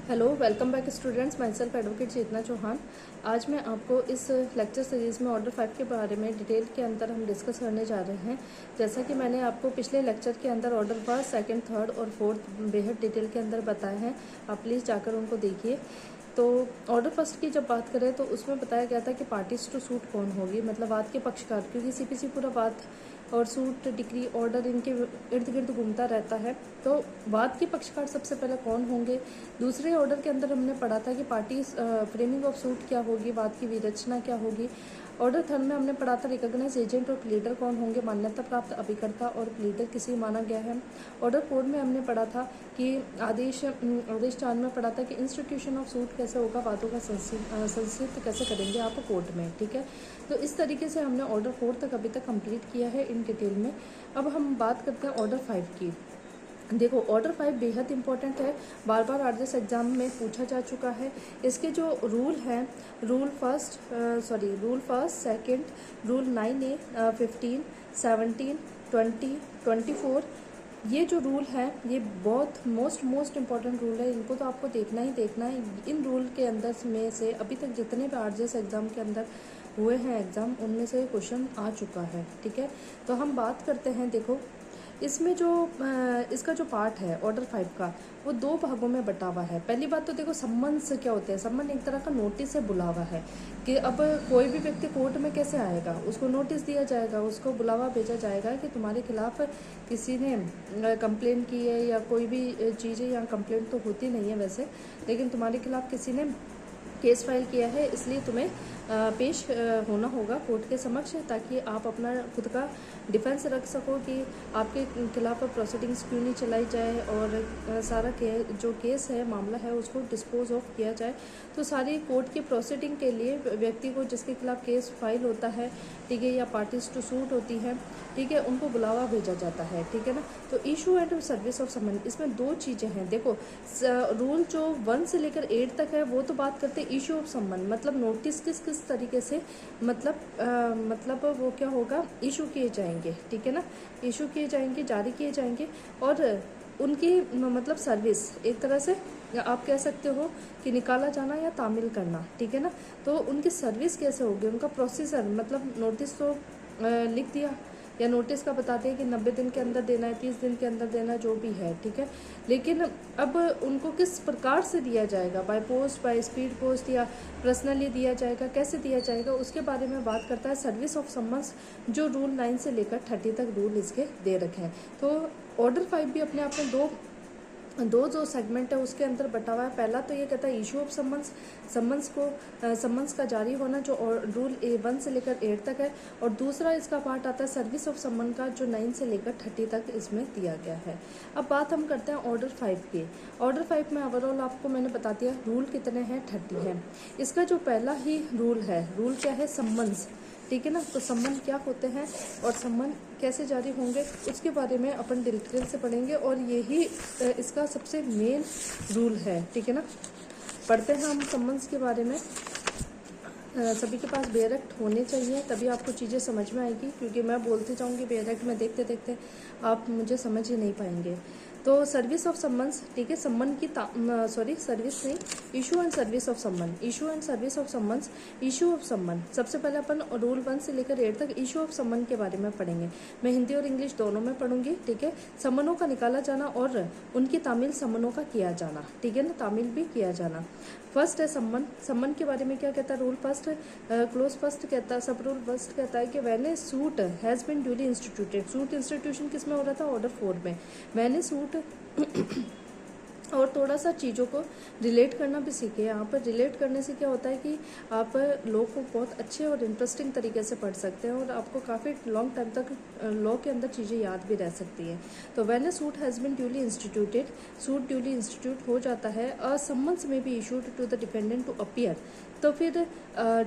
Hello, welcome back students. Myself advocate Chetna Chauhan. आज मैं आपको इस लेक्चर सीरीज़ में ऑर्डर 5 के बारे में डिटेल के अंदर हम डिस्कस करने जा रहे हैं। जैसा कि मैंने आपको पिछले लेक्चर के अंदर ऑर्डर 1, 2, 3 और 4 बेहद डिटेल के अंदर बताए हैं। आप प्लीज़ जाकर उनको देखिए। तो ऑर्डर फर्स्ट की जब बात करें तो उसमें बताया गया था कि पार्टीज टू सूट कौन होगी, मतलब वाद के पक्षकार, क्योंकि सीपीसी पूरा वाद और सूट, डिक्री, ऑर्डर इनके इर्द गिर्द घूमता रहता है। तो वाद के पक्षकार सबसे पहले कौन होंगे। दूसरे ऑर्डर के अंदर हमने पढ़ा था कि पार्टी फ्रेमिंग ऑफ सूट क्या होगी, वाद की विरचना क्या होगी। ऑर्डर 3 में हमने पढ़ा था रिकॉग्नाइज एजेंट और प्लीडर कौन होंगे, मान्यता प्राप्त अभिकर्ता और प्लीडर किसी माना गया है। ऑर्डर 4 में हमने पढ़ा था कि आदेश 4 में पढ़ा था कि इंस्टीट्यूशन ऑफ सूट कैसे होगा, वादों का संसिद्ध कैसे करेंगे आप कोर्ट में। ठीक है, तो इस तरीके से हमने ऑर्डर 4 तक अभी तक कंप्लीट किया है इन डिटेल में। अब हम बात करते हैं ऑर्डर 5 की। देखो, ऑर्डर 5 बेहद इंपॉर्टेंट है, बार बार आरजेएस एग्जाम में पूछा जा चुका है। इसके जो रूल हैं, rule first, second, rule 9A, 15, 17, 20, 24, ये जो रूल है ये बहुत मोस्ट इम्पॉर्टेंट रूल है। इनको तो आपको देखना ही देखना है। इन रूल के अंदर में से अभी तक जितने भी आरजेएस एग्जाम के अंदर हुए हैं एग्जाम, उनमें से क्वेश्चन आ चुका है। ठीक है, तो हम बात करते हैं। देखो, इसमें जो इसका जो पार्ट है ऑर्डर 5 का, वो 2 भागों में बटा हुआ है। पहली बात तो देखो, सम्मन्स क्या होते हैं। सम्मन एक तरह का नोटिस है, बुलावा है कि अब कोई भी व्यक्ति कोर्ट में कैसे आएगा, उसको नोटिस दिया जाएगा, उसको बुलावा भेजा जाएगा कि तुम्हारे खिलाफ किसी ने कंप्लेन की है या कोई भी चीज़ें, यहाँ कंप्लेंट तो होती नहीं है वैसे, लेकिन तुम्हारे खिलाफ किसी ने केस फाइल किया है, इसलिए तुम्हें पेश होना होगा कोर्ट के समक्ष, ताकि आप अपना खुद का डिफेंस रख सको कि आपके खिलाफ प्रोसीडिंग्स क्यों नहीं चलाई जाए और सारा जो केस है, मामला है, उसको डिस्पोज ऑफ किया जाए। तो सारी कोर्ट की प्रोसीडिंग के लिए व्यक्ति को जिसके खिलाफ केस फाइल होता है, ठीक है, या पार्टीज टू सूट होती है, ठीक है, उनको बुलावा भेजा जाता है। ठीक है ना। तो इशू एंड सर्विस ऑफ समन, इसमें 2 चीज़ें हैं। देखो, रूल जो 1 से लेकर 8 तक है वो तो बात करते हैं इशू ऑफ समन, मतलब नोटिस किस तरीके से, मतलब वो क्या होगा, इशू किए जाएंगे। ठीक है ना, इशू किए जाएंगे, जारी किए जाएंगे। और उनकी मतलब सर्विस, एक तरह से आप कह सकते हो कि निकाला जाना या तामील करना। ठीक है ना, तो उनकी सर्विस कैसे होगी, उनका प्रोसीजर, मतलब नोटिस तो लिख दिया, या नोटिस का बताते हैं कि 90 दिन के अंदर देना है, 30 दिन के अंदर देना, जो भी है। ठीक है, लेकिन अब उनको किस प्रकार से दिया जाएगा, bye post, by speed post, या पर्सनली दिया जाएगा, कैसे दिया जाएगा, उसके बारे में बात करता है सर्विस ऑफ समन्स, जो रूल 9 से लेकर 30 तक रूल इसके दे रखे हैं। तो ऑर्डर 5 भी अपने आप में दो जो सेगमेंट है उसके अंदर बटा हुआ है। पहला तो ये कहता है इशू ऑफ समन्स का जारी होना, जो रूल 1 से लेकर 8 तक है। और दूसरा इसका पार्ट आता है सर्विस ऑफ समन का, जो 9 से लेकर 30 तक इसमें दिया गया है। अब बात हम करते हैं ऑर्डर 5 की। ऑर्डर 5 में ओवरऑल आपको मैंने बता दिया रूल कितने हैं, 30 है। इसका जो पहला ही रूल है, रूल क्या है, सम्मन्स। ठीक है ना, तो सम्मन क्या होते हैं और सम्मन कैसे जारी होंगे, उसके बारे में अपन डिटेल से पढ़ेंगे, और यही इसका सबसे मेन रूल है। ठीक है ना, पढ़ते हैं हम सम्मन्स के बारे में। सभी के पास बेयर एक्ट होने चाहिए, तभी आपको चीज़ें समझ में आएगी, क्योंकि मैं बोलते जाऊँगी बेयर एक्ट में, देखते देखते आप मुझे समझ ही नहीं पाएंगे। तो सर्विस ऑफ सम्मन्स, ठीक है, सम्मन की सर्विस नहीं, इशू एंड सर्विस ऑफ सम्मन, issue and service of summons. Issue of सम्मन, सबसे पहले अपन रूल 1 से लेकर 8 तक इशू ऑफ सम्मन के बारे में पढ़ेंगे। मैं हिंदी और इंग्लिश दोनों में पढ़ूंगी। ठीक है, सम्मनों का निकाला जाना और उनकी तामील सम्मनों का किया जाना। ठीक है ना, तामील भी किया जाना। फर्स्ट है सम्मन। सम्मन के बारे में क्या कहता है, रूल फर्स्ट, क्लोज फर्स्ट कहता है, सब रूल फर्स्ट कहता है कि when a suit has been duly instituted. Suit institution किस में हो रहा था, ऑर्डर 4 में। व्हेन ए सूट और थोड़ा सा चीज़ों को रिलेट करना भी सीखे। यहाँ पर रिलेट करने से क्या होता है कि आप लॉ को बहुत अच्छे और इंटरेस्टिंग तरीके से पढ़ सकते हैं, और आपको काफ़ी लॉन्ग टाइम तक लॉ के अंदर चीज़ें याद भी रह सकती हैं। तो when a suit has been duly instituted, suit duly institute हो जाता है। A summons may be issued to the defendant to appear. तो फिर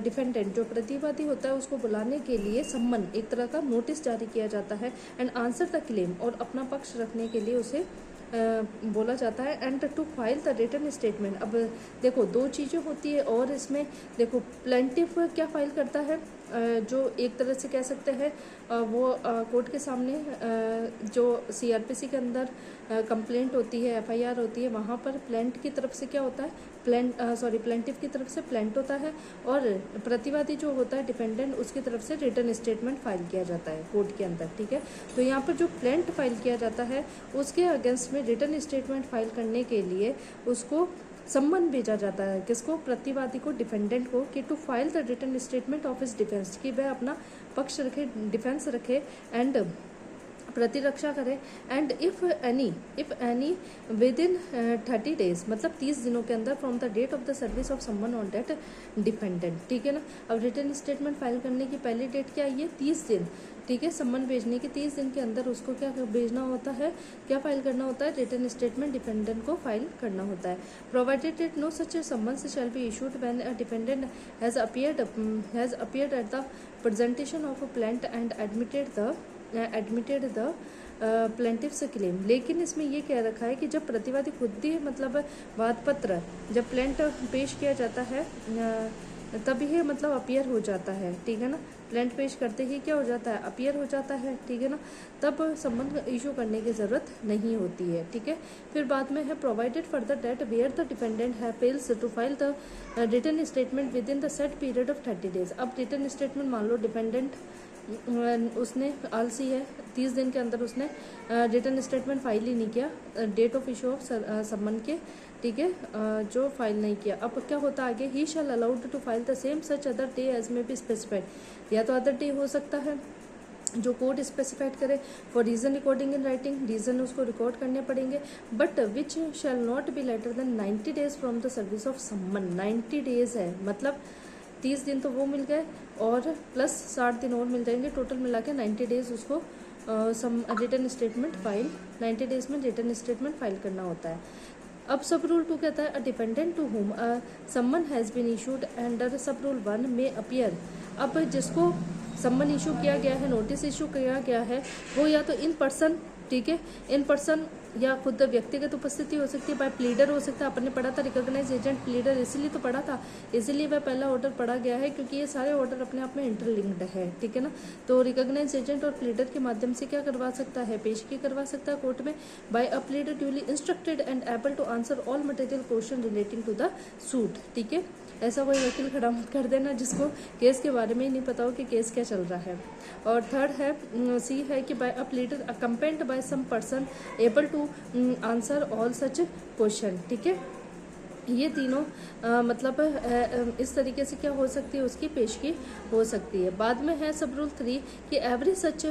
डिफेंडेंट जो प्रतिवादी होता है उसको बुलाने के लिए सम्मन, एक तरह का नोटिस जारी किया जाता है, एंड आंसर द क्लेम, और अपना पक्ष रखने के लिए उसे बोला जाता है, and to file the written statement. अब देखो, 2 चीज़ें होती है, और इसमें देखो प्लेंटिफ क्या फाइल करता है, जो एक तरह से कह सकते हैं वो कोर्ट के सामने जो सीआरपीसी के अंदर कंप्लेंट होती है, एफआईआर होती है, वहाँ पर प्लेंट की तरफ से क्या होता है, प्लेंटिव की तरफ से प्लेंट होता है और प्रतिवादी जो होता है डिपेंडेंट, उसकी तरफ से रिटर्न स्टेटमेंट फाइल किया जाता है कोर्ट के अंदर। ठीक है, तो यहाँ पर जो प्लेंट फाइल किया जाता है उसके अगेंस्ट में रिटर्न स्टेटमेंट फाइल करने के लिए उसको सम्मन भेजा जाता है, किसको, प्रतिवादी को, डिफेंडेंट को, कि to file the return statement of his defence, कि वह अपना पक्ष रखे, डिफेंस रखे एंड प्रतिरक्षा करे। And if any within 30 days, मतलब 30 दिनों के अंदर from the date of the service of summons on that defendant. ठीक है ना। अब रिटर्न स्टेटमेंट फाइल करने की पहली डेट क्या है, 30 दिन। ठीक है, सम्मन भेजने के 30 दिन के अंदर उसको क्या भेजना होता है, क्या फाइल करना होता है, रिटर्न स्टेटमेंट डिपेंडेंट को फाइल करना होता है। Provided that no such summons shall be issued when a dependent has appeared at the presentation of a plaint and admitted the plaintiff's claim. लेकिन इसमें ये कह रखा है कि जब प्रतिवादी खुद ही मतलब वाद पत्र जब प्लेंट पेश किया जाता है तब ये मतलब अपीयर हो जाता है। ठीक है ना, प्लेंट पेश करते ही क्या हो जाता है, अपीयर हो जाता है। ठीक है ना, तब संबंध इशू करने की ज़रूरत नहीं होती है। ठीक है, फिर बाद में है provided further that where the dependent है fails to file the return statement within the set period of 30 days. अब रिटर्न स्टेटमेंट मान लो डिपेंडेंट उसने आलसी है, 30 दिन के अंदर उसने रिटर्न स्टेटमेंट फाइल ही नहीं किया डेट ऑफ इशू ऑफ सम्मन के। ठीक है, जो फाइल नहीं किया, अब क्या होता है आगे, he shall allowed to file the same such other day as may be specified, या तो अदर डे हो सकता है जो कोर्ट स्पेसिफाइड करे for reason recording in writing, reason उसको रिकॉर्ड करने पड़ेंगे, but which shall not be later than 90 days from the service of summon. 90 days है, मतलब 30 दिन तो वो मिल गए और प्लस 60 दिन और मिल जाएंगे, टोटल मिला के 90 डेज उसको रिटर्न स्टेटमेंट फाइल, 90 डेज में रिटर्न स्टेटमेंट फाइल करना होता है। अब सब रूल 2 कहता है अ डिपेंडेंट टू हुम सम्मन has been issued under sub rule 1 में अपीयर। अब जिसको सम्मन इशू किया गया है, नोटिस इशू किया गया है, वो या तो इन पर्सन, ठीक है, इन पर्सन या खुद व्यक्तिगत उपस्थिति हो सकती है, बाय प्लीडर हो सकता है। अपन ने पढ़ा था रिकॉग्नाइज एजेंट प्लीडर, इसीलिए तो पढ़ा था, इसीलिए वह पहला ऑर्डर पढ़ा गया है क्योंकि ये सारे ऑर्डर अपने आप में इंटरलिंक्ड है। ठीक है ना, तो रिकॉग्नाइज एजेंट और प्लीडर के माध्यम से क्या करवा सकता है, पेशगी करवा सकता है कोर्ट में, by a pleader duly instructed and able to answer all material question relating to the suit. ठीक है, ऐसा कोई वकील खड़ा मत कर देना जिसको केस के बारे में ही नहीं पता हो कि केस क्या चल रहा है। और थर्ड है सी है कि by a pleader accompanied by some person able to answer all such question. ठीक है, ये तीनों मतलब इस तरीके से क्या हो सकती है, उसकी पेशगी हो सकती है। बाद में है सब रूल 3 कि every such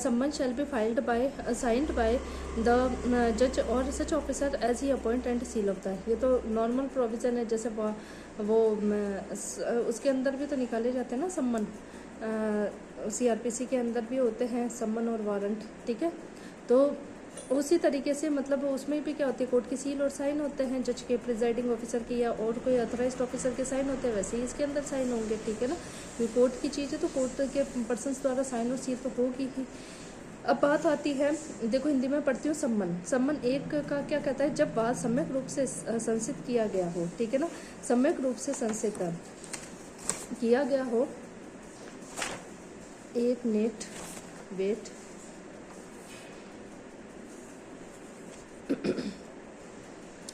summon shall be filed by signed by the जज और such officer as he appoint and seal of the. ये तो नॉर्मल प्रोविजन है, जैसे वो उसके अंदर भी तो निकाले जाते हैं ना सम्मन, सीआरपीसी के अंदर भी होते हैं सम्मन और वारंट। ठीक है, तो उसी तरीके से मतलब उसमें भी क्या होती है, कोर्ट की सील और साइन होते हैं, जज के, प्रिजाइडिंग ऑफिसर के या और कोई अथोराइज्ड ऑफिसर के साइन होते हैं, वैसे ही इसके अंदर साइन होंगे। ठीक है ना, ये कोर्ट की चीज़ है तो कोर्ट के पर्सन्स द्वारा साइन और सील तो होगी ही। अब बात आती है, देखो हिंदी में पढ़ती हूँ सम्मन। सम्मन 1 का क्या कहता है, जब बात सम्यक रूप से संसित किया गया हो। ठीक है ना, सम्यक रूप से संसित किया गया हो, एक मिनट वेट,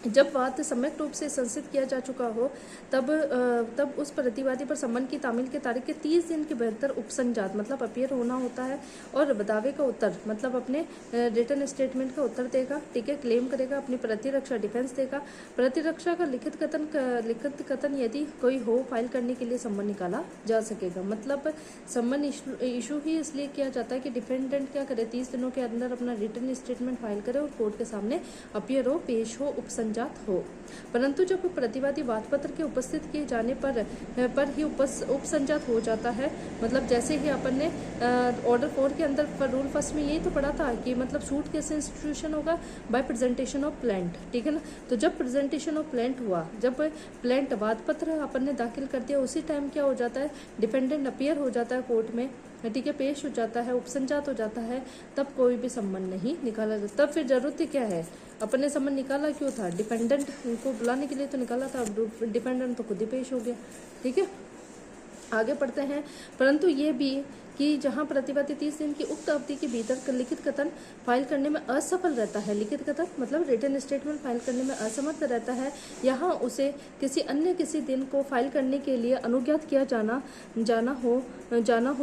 जब बात सम्यक रूप से संसित किया जा चुका हो तब उस प्रतिवादी पर सम्मन की तामील की तारीख के 30 दिन के भीतर उपसंजात मतलब अपीयर होना होता है और दावे का उत्तर मतलब अपने रिटर्न स्टेटमेंट का उत्तर देगा। ठीक है, क्लेम करेगा, अपनी प्रतिरक्षा डिफेंस देगा। प्रतिरक्षा का लिखित कथन यदि कोई हो फाइल करने के लिए सम्मन निकाला जा सकेगा। मतलब सम्मन इशू ही इसलिए किया जाता है कि डिफेंडेंट क्या करे, 30 दिनों के अंदर अपना रिटर्न स्टेटमेंट फाइल करे और कोर्ट के सामने अपीयर हो, पेश हो, उपसंजात हो। परंतु जब प्रतिवादी वाद पत्र के उपस्थित किए जाने पर ही उपसंजात हो जाता है, मतलब जैसे ही अपन ने ऑर्डर 4 के अंदर रूल फर्स्ट में यही तो पढ़ा था कि मतलब सूट कैसे इंस्टीट्यूशन होगा, बाय प्रेजेंटेशन ऑफ प्लेंट। ठीक है ना, तो जब प्रेजेंटेशन ऑफ प्लेंट हुआ, जब प्लेंट वाद पत्र अपन ने दाखिल कर दिया, उसी टाइम क्या हो जाता है, डिपेंडेंट अपीयर हो जाता है कोर्ट में। ठीक है, पेश हो जाता है, उपसंजात हो जाता है, तब कोई भी सम्मन नहीं निकाला जाता। तब फिर जरूरत ही क्या है, अपन ने सम्मन निकाला क्यों था, डिपेंडेंट को बुलाने के लिए तो निकाला था। अब डिपेंडेंट तो खुद ही पेश हो गया। ठीक है, आगे पढ़ते हैं। परंतु ये भी कि जहां प्रतिवादी 30 दिन की उक्त अवधि के भीतर लिखित कथन फाइल करने में असफल रहता है, लिखित कथन मतलब रिटन स्टेटमेंट फाइल करने में असमर्थ रहता है, यहाँ उसे किसी दिन को फाइल करने के लिए अनुज्ञात किया जाना हो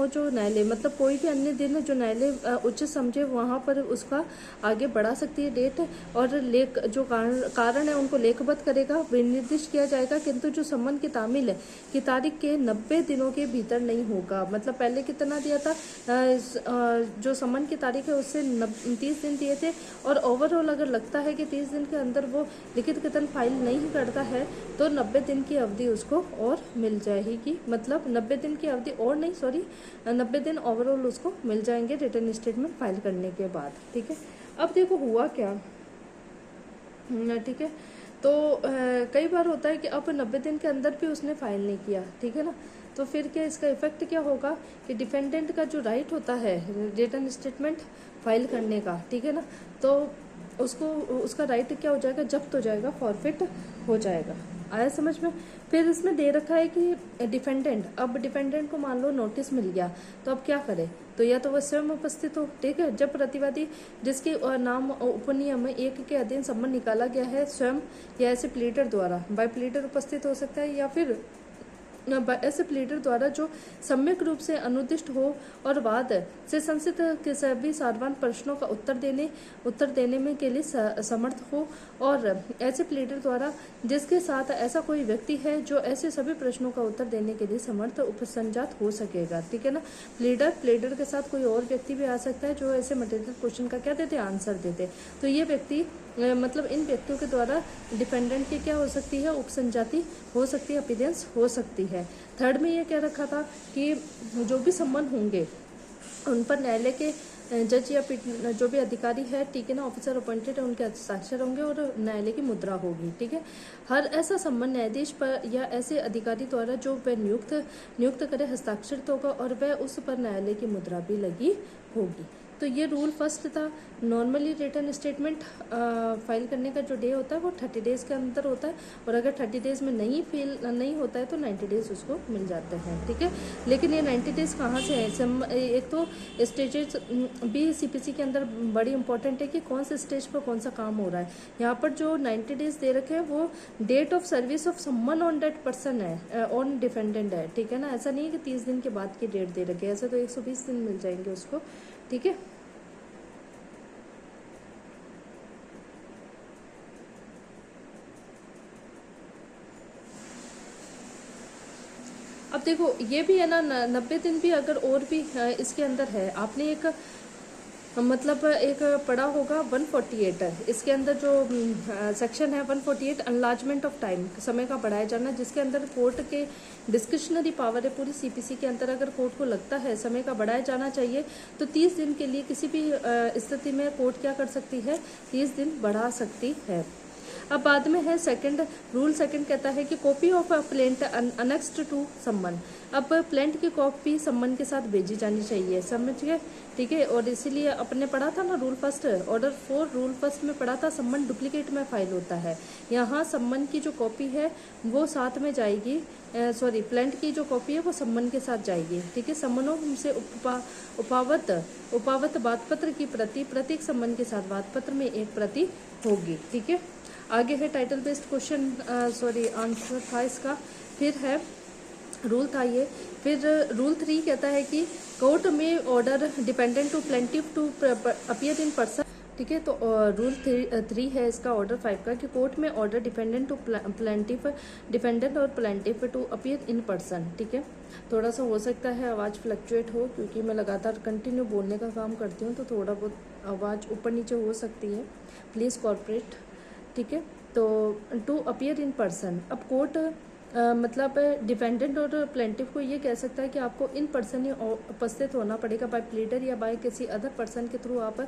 जो न्यायालय, मतलब कोई भी अन्य दिन जो न्यायालय उचित समझे वहाँ पर उसका आगे बढ़ा सकती है डेट, और लेख जो कारण है उनको लेखबद्ध करेगा, विनिर्दिष्ट किया जाएगा, किंतु जो सम्मन की तामील की तारीख के 90 दिनों के भीतर नहीं होगा। मतलब पहले कितना दिया था, जो सम्मन की तारीख है उससे 30 दिन दिए थे, और ओवरऑल अगर लगता है कि 30 दिन के अंदर वो लिखित कथन फाइल नहीं करता है तो 90 दिन की अवधि उसको और मिल जाएगी। मतलब 90 दिन की अवधि और नहीं, 90 दिन ओवरऑल उसको मिल जाएंगे रिटर्न स्टेटमेंट फाइल करने के बाद। ठीक है, अब देखो हुआ क्या। ठीक है, तो कई बार होता है कि अब 90 दिन के अंदर भी उसने फाइल नहीं किया, ठीक है ना, तो फिर क्या इसका इफेक्ट क्या होगा कि डिफेंडेंट का जो राइट होता है रिटर्न स्टेटमेंट फाइल करने का, ठीक है ना, तो उसका राइट क्या हो जाएगा, जब्त हो जाएगा, फॉरफिट हो जाएगा। आया समझ में। फिर इसमें दे रखा है कि डिफेंडेंट को मान लो नोटिस मिल गया, तो अब क्या करे, तो या तो वह स्वयं उपस्थित हो, ठीक है, जब प्रतिवादी जिसके नाम उपनियम 1 के अधीन सम्मन निकाला गया है स्वयं या ऐसे प्लीडर द्वारा, बाय प्लीडर उपस्थित हो सकता है, या फिर ऐसे प्लीडर द्वारा जो सम्यक रूप से अनुदिष्ट हो और वाद से संसित के सभी सारवान प्रश्नों का उत्तर देने में के लिए समर्थ हो, और ऐसे प्लीडर द्वारा जिसके साथ ऐसा कोई व्यक्ति है जो ऐसे सभी प्रश्नों का उत्तर देने के लिए समर्थ उपसंजात हो सकेगा। ठीक है ना, प्लीडर के साथ कोई और व्यक्ति भी आ सकता है जो ऐसे मटेरियल क्वेश्चन का क्या देते, आंसर देते, तो ये व्यक्ति मतलब इन व्यक्तियों के द्वारा डिपेंडेंट की क्या हो सकती है, उपसंजाति हो सकती है, अपीयरेंस हो सकती है। थर्ड में ये क्या रखा था कि जो भी सम्मन होंगे उन पर न्यायालय के जज या जो भी अधिकारी है, ठीक है ना, ऑफिसर अपॉइंटेड है, उनके हस्ताक्षर होंगे और न्यायालय की मुद्रा होगी। ठीक है, हर ऐसा सम्मन न्यायाधीश पर या ऐसे अधिकारी द्वारा जो वह नियुक्त करे हस्ताक्षरित होगा और वह उस पर न्यायालय की मुद्रा भी लगी होगी। तो ये रूल फर्स्ट था। नॉर्मली रिटर्न स्टेटमेंट फाइल करने का जो डे होता है वो 30 डेज के अंदर होता है, और अगर 30 डेज में नहीं होता है तो 90 डेज उसको मिल जाते हैं। ठीक है, लेकिन ये 90 डेज कहाँ से है, एक तो स्टेजेस भी सीपीसी के अंदर बड़ी इंपॉर्टेंट है कि कौन से स्टेज पर कौन सा काम हो रहा है। यहाँ पर जो 90 डेज दे रखे हैं वो डेट ऑफ सर्विस ऑफ सम्मन ऑन डेट पर्सन है, ऑन डिफेंडेंट है। ठीक है ना, ऐसा नहीं है कि 30 दिन के बाद की डेट दे रखे है, ऐसे तो 120 दिन मिल जाएंगे उसको। ठीक है, अब देखो ये भी है ना, 90 दिन भी अगर और भी इसके अंदर है, आपने एक मतलब एक पढ़ा होगा 148, इसके अंदर जो सेक्शन है 148 अनलार्जमेंट ऑफ टाइम, समय का बढ़ाया जाना, जिसके अंदर कोर्ट के डिस्क्रिशनरी पावर है पूरी सीपीसी के अंदर। अगर कोर्ट को लगता है समय का बढ़ाया जाना चाहिए तो 30 दिन के लिए किसी भी स्थिति में कोर्ट क्या कर सकती है, 30 दिन बढ़ा सकती है। अब बाद में है रूल सेकंड कहता है कि copy of a plaint annexed to summon. अब प्लेंट की कॉपी सम्मन के साथ भेजी जानी चाहिए, समझ गए। ठीक है, और इसीलिए अपने पढ़ा था ना rule first, order 4 rule first में पढ़ा था, सम्मन डुप्लीकेट में फाइल होता है। यहाँ सम्मन की जो कॉपी है वो साथ में जाएगी, प्लेंट की जो कॉपी है वो सम्मन के साथ जाएगी। ठीक है, सम्मनों से उपावत वादपत्र की प्रति प्रत्येक सम्मन के साथ वादपत्र में एक प्रति होगी। ठीक है, आगे है टाइटल बेस्ड क्वेश्चन, आंसर था इसका। फिर है रूल था ये। फिर रूल 3 कहता है कि कोर्ट में order defendant to plaintiff to appear in person. ठीक है, तो रूल 3 है इसका ऑर्डर 5 का कि कोर्ट में ऑर्डर डिपेंडेंट टू डिपेंडेंट और plaintiff to appear in person. ठीक है, थोड़ा सा हो सकता है आवाज़ फ्लक्चुएट हो, क्योंकि मैं लगातार कंटिन्यू बोलने का काम करती हूँ, तो थोड़ा बहुत आवाज़ ऊपर नीचे हो सकती है, प्लीज़ कॉर्पोरेट। ठीक है, तो टू अपीयर इन पर्सन, अब कोर्ट मतलब डिपेंडेंट और प्लेंटिफ को ये कह सकता है कि आपको इन पर्सन ही उपस्थित होना पड़ेगा, बाय प्लीडर या बाय किसी अदर पर्सन के थ्रू आप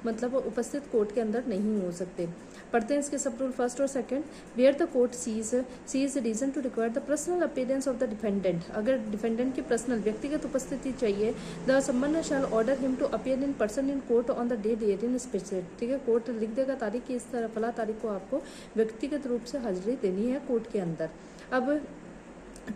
मतलब उपस्थित कोर्ट के अंदर नहीं हो सकते। पढ़ते हैं इसके सब रूल फर्स्ट और second. Where the court sees reason to require the personal appearance of the defendant, अगर डिफेंडेंट की पर्सनल व्यक्तिगत उपस्थिति चाहिए, the summon shall order him to appear in person in court on the day therein specific. ठीक है, court लिख देगा तारीख की, इस तरह फला तारीख को आपको व्यक्तिगत रूप से हाजिरी देनी है कोर्ट के अंदर। अब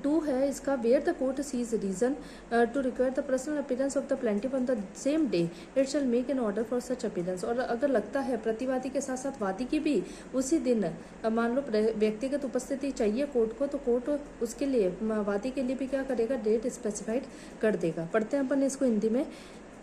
टू है इसका, where the court sees reason to require the personal appearance of the plaintiff on the same day it shall make an order for such appearance. और अगर लगता है प्रतिवादी के साथ साथ वादी की भी उसी दिन मान लो व्यक्तिगत उपस्थिति चाहिए कोर्ट को, तो कोर्ट उसके लिए वादी के लिए भी क्या करेगा, डेट स्पेसिफाइड कर देगा। पढ़ते हैं अपन इसको हिंदी में।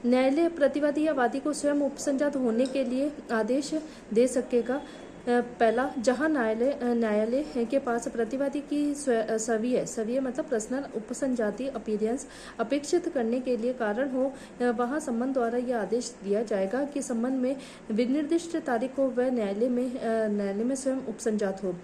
न्यायालय प्रतिवादी या वादी को स्वयं उपसंजात होने के लिए आदेश दे सकेगा। पहला, जहां न्यायालय के पास प्रतिवादी की सविय मतलब पर्सनल उपसंजाति अपीयरेंस अपेक्षित करने के लिए कारण हो, वहां सम्मन द्वारा यह आदेश दिया जाएगा कि सम्मन में विनिर्दिष्ट तारीख को वह न्यायालय में स्वयं उपसंजात हो।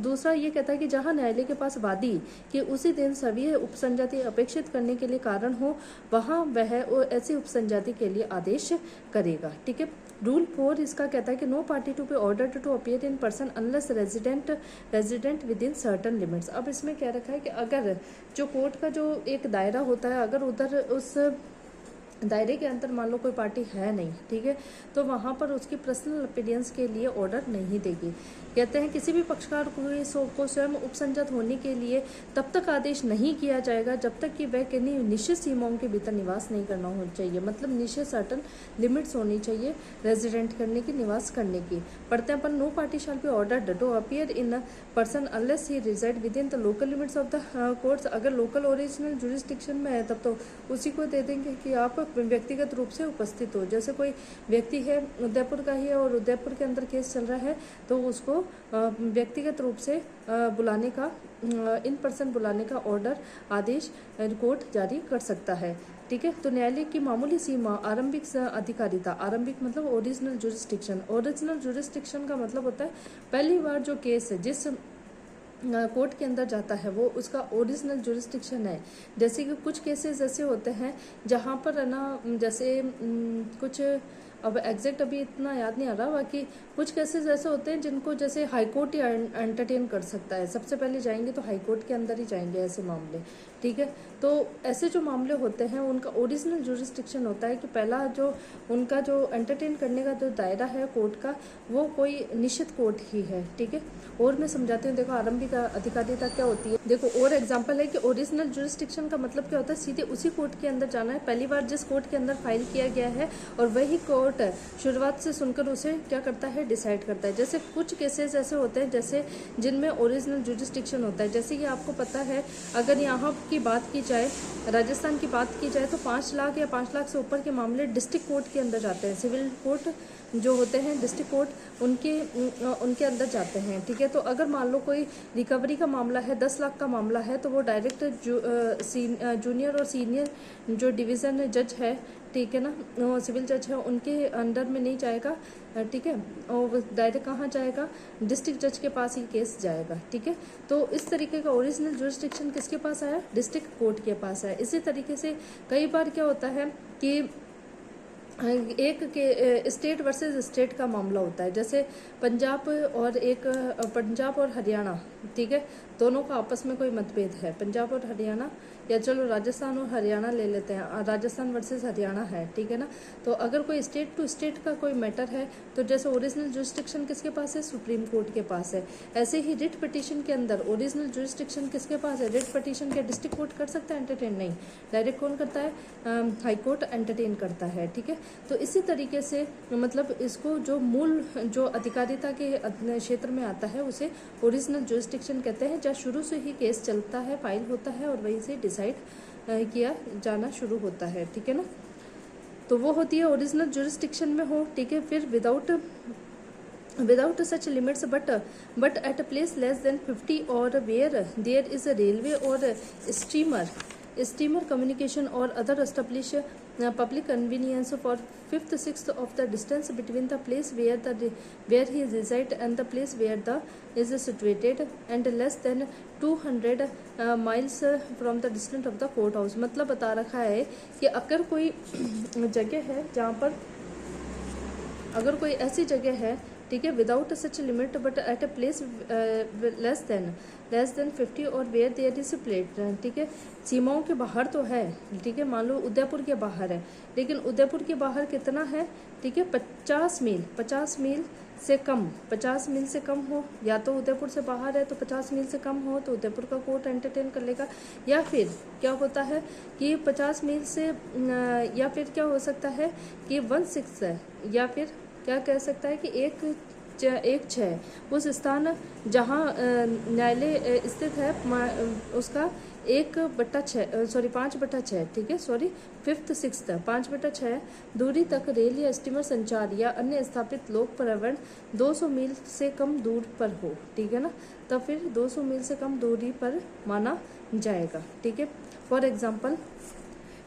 दूसरा ये कहता है कि जहां न्यायालय के पास वादी कि उसी दिन सविय उपसंजाति अपेक्षित करने के लिए कारण हो, वहां वह ऐसी उपसंजाति के लिए आदेश करेगा। ठीक है। रूल 4 इसका कहता है कि no party to be ordered to appear in person unless resident within certain limits. अब इसमें क्या रखा है कि अगर जो कोर्ट का जो एक दायरा होता है, अगर उधर उस दायरे के अंदर मान लो कोई पार्टी है नहीं, ठीक है, तो वहाँ पर उसकी पर्सनल अपीयरेंस के लिए ऑर्डर नहीं देगी। कहते हैं किसी भी पक्षकार को स्वयं उपसंजात होने के लिए तब तक आदेश नहीं किया जाएगा जब तक कि वह किन्हीं निश्चित सीमाओं के भीतर निवास नहीं करना होना चाहिए, मतलब निश्चित सर्टन लिमिट्स होनी चाहिए रेजिडेंट करने की, निवास करने की। पढ़ते हैं अपन, no party shall be ordered to appear in a person unless he reside within the local limits of the courts. अगर लोकल ओरिजिनल जुरिस्डिक्शन में है तब तो उसी को दे देंगे कि आप व्यक्तिगत रूप से उपस्थित हो। जैसे कोई व्यक्ति है उदयपुर का ही है और उदयपुर के अंदर केस चल रहा है, तो उसको व्यक्तिगत रूप से बुलाने का, इन पर्सन बुलाने का ऑर्डर, आदेश कोर्ट जारी कर सकता है। ठीक है। तो न्यायालय की मामूली सीमा आरंभिक अधिकारिता, आरंभिक मतलब ओरिजिनल जुरिस्डिक्शन। ओरिजिनल जुरिस्डिक्शन का मतलब होता है पहली बार जो केस है जिस कोर्ट के अंदर जाता है वो उसका ओरिजिनल जुरिस्डिक्शन है। जैसे कि कुछ केसेस ऐसे होते हैं जहाँ पर है ना, जैसे कुछ अब एग्जैक्ट अभी इतना याद नहीं आ रहा, बाकी कुछ केसेस ऐसे होते हैं जिनको जैसे हाई कोर्ट ही एंटरटेन कर सकता है। सबसे पहले जाएंगे तो हाई कोर्ट के अंदर ही जाएंगे ऐसे मामले। ठीक है। तो ऐसे जो मामले होते हैं उनका ओरिजिनल जुरिस्डिक्शन होता है कि पहला जो उनका जो एंटरटेन करने का जो दायरा है कोर्ट का, वो कोई निश्चित कोर्ट ही है। ठीक है। और मैं समझाती हूँ। देखो आरंभिक अधिकारिता क्या होती है, देखो और एग्जाम्पल है कि ओरिजिनल जुरिस्डिक्शन का मतलब क्या होता है, सीधे उसी कोर्ट के अंदर जाना है, पहली बार जिस कोर्ट के अंदर फाइल किया गया है, और वही कोर्ट शुरुआत से सुनकर उसे क्या करता है, डिसाइड करता है। जैसे कुछ केसेस ऐसे होते हैं जैसे जिनमें ओरिजिनल जुरिस्डिक्शन होता है, जैसे कि आपको पता है अगर यहाँ की बात की जाए, राजस्थान की बात की जाए, तो 5 लाख या 5 लाख से ऊपर के मामले डिस्ट्रिक्ट कोर्ट के अंदर जाते हैं। सिविल कोर्ट जो होते हैं डिस्ट्रिक्ट कोर्ट उनके अंदर जाते हैं। ठीक है। तो अगर मान लो कोई रिकवरी का मामला है, 10 लाख का मामला है, तो वो डायरेक्ट जूनियर और सीनियर जो डिवीज़न जज है, ठीक है ना, सिविल जज है, उनके अंडर में नहीं जाएगा। ठीक है। और डायरेक्ट कहाँ जाएगा, डिस्ट्रिक्ट जज के पास ही केस जाएगा। ठीक है। तो इस तरीके का ओरिजिनल जुरिस्डिक्शन किसके पास आया, डिस्ट्रिक्ट कोर्ट के पास आया। इसी तरीके से कई बार क्या होता है कि एक के स्टेट वर्सेस स्टेट का मामला होता है, जैसे पंजाब और हरियाणा, ठीक है, दोनों का आपस में कोई मतभेद है, पंजाब और हरियाणा, या चलो राजस्थान और हरियाणा ले लेते हैं, राजस्थान वर्सेस हरियाणा है। ठीक है ना। तो अगर कोई स्टेट टू स्टेट का कोई मैटर है, तो जैसे ओरिजिनल जुरिस्डिक्शन किसके पास है, सुप्रीम कोर्ट के पास है। ऐसे ही रिट पिटीशन के अंदर ओरिजिनल जुरिस्डिक्शन किसके पास है, रिट पिटीशन के डिस्ट्रिक्ट कोर्ट कर सकता है एंटरटेन, नहीं, डायरेक्ट कौन करता है, हाई कोर्ट एंटरटेन करता है। ठीक है। तो इसी तरीके से मतलब इसको जो मूल जो अधिकारिता के क्षेत्र में आता है उसे ओरिजिनल जुरिस्डिक्शन कहते हैं, जहाँ शुरू से ही केस चलता है, फाइल होता है और वहीं से डिसाइड किया जाना शुरू होता है। ठीक है ना। तो वो होती है ओरिजिनल जुरिस्डिक्शन में हो। ठीक है। फिर without such limits but at a place less than 50 or where there is a railway or steamer communication or other established public convenience for 5/6 of the distance between the place where he resides and the place where the is situated and less than 200 miles from the distance of the court house। मतलब बता रखा है कि अगर कोई जगह है जहाँ पर, अगर कोई ऐसी जगह है, ठीक है, without such limit but at a place less than 50 और वेयर देयर इज प्लेट, ठीक है, सीमाओं के बाहर तो है। ठीक है। मान लो उदयपुर के बाहर है, लेकिन उदयपुर के बाहर कितना है, ठीक है, 50 मील से कम, 50 मील से कम हो, या तो उदयपुर से बाहर है तो 50 मील से कम हो तो उदयपुर का कोर्ट एंटरटेन कर लेगा, या फिर क्या होता है कि 50 मील से या फिर क्या हो सकता है कि 1/6 है, या फिर क्या कह सकता है कि एक छः उस स्थान जहाँ न्यायालय स्थित है उसका 5/6, ठीक है, सॉरी 5th 6th 5/6 दूरी तक रेल या स्टीमर संचार या अन्य स्थापित लोक परिवहन 200 मील से कम दूर पर हो, ठीक है ना, तब फिर 200 मील से कम दूरी पर माना जाएगा, ठीक है। फॉर एग्जाम्पल,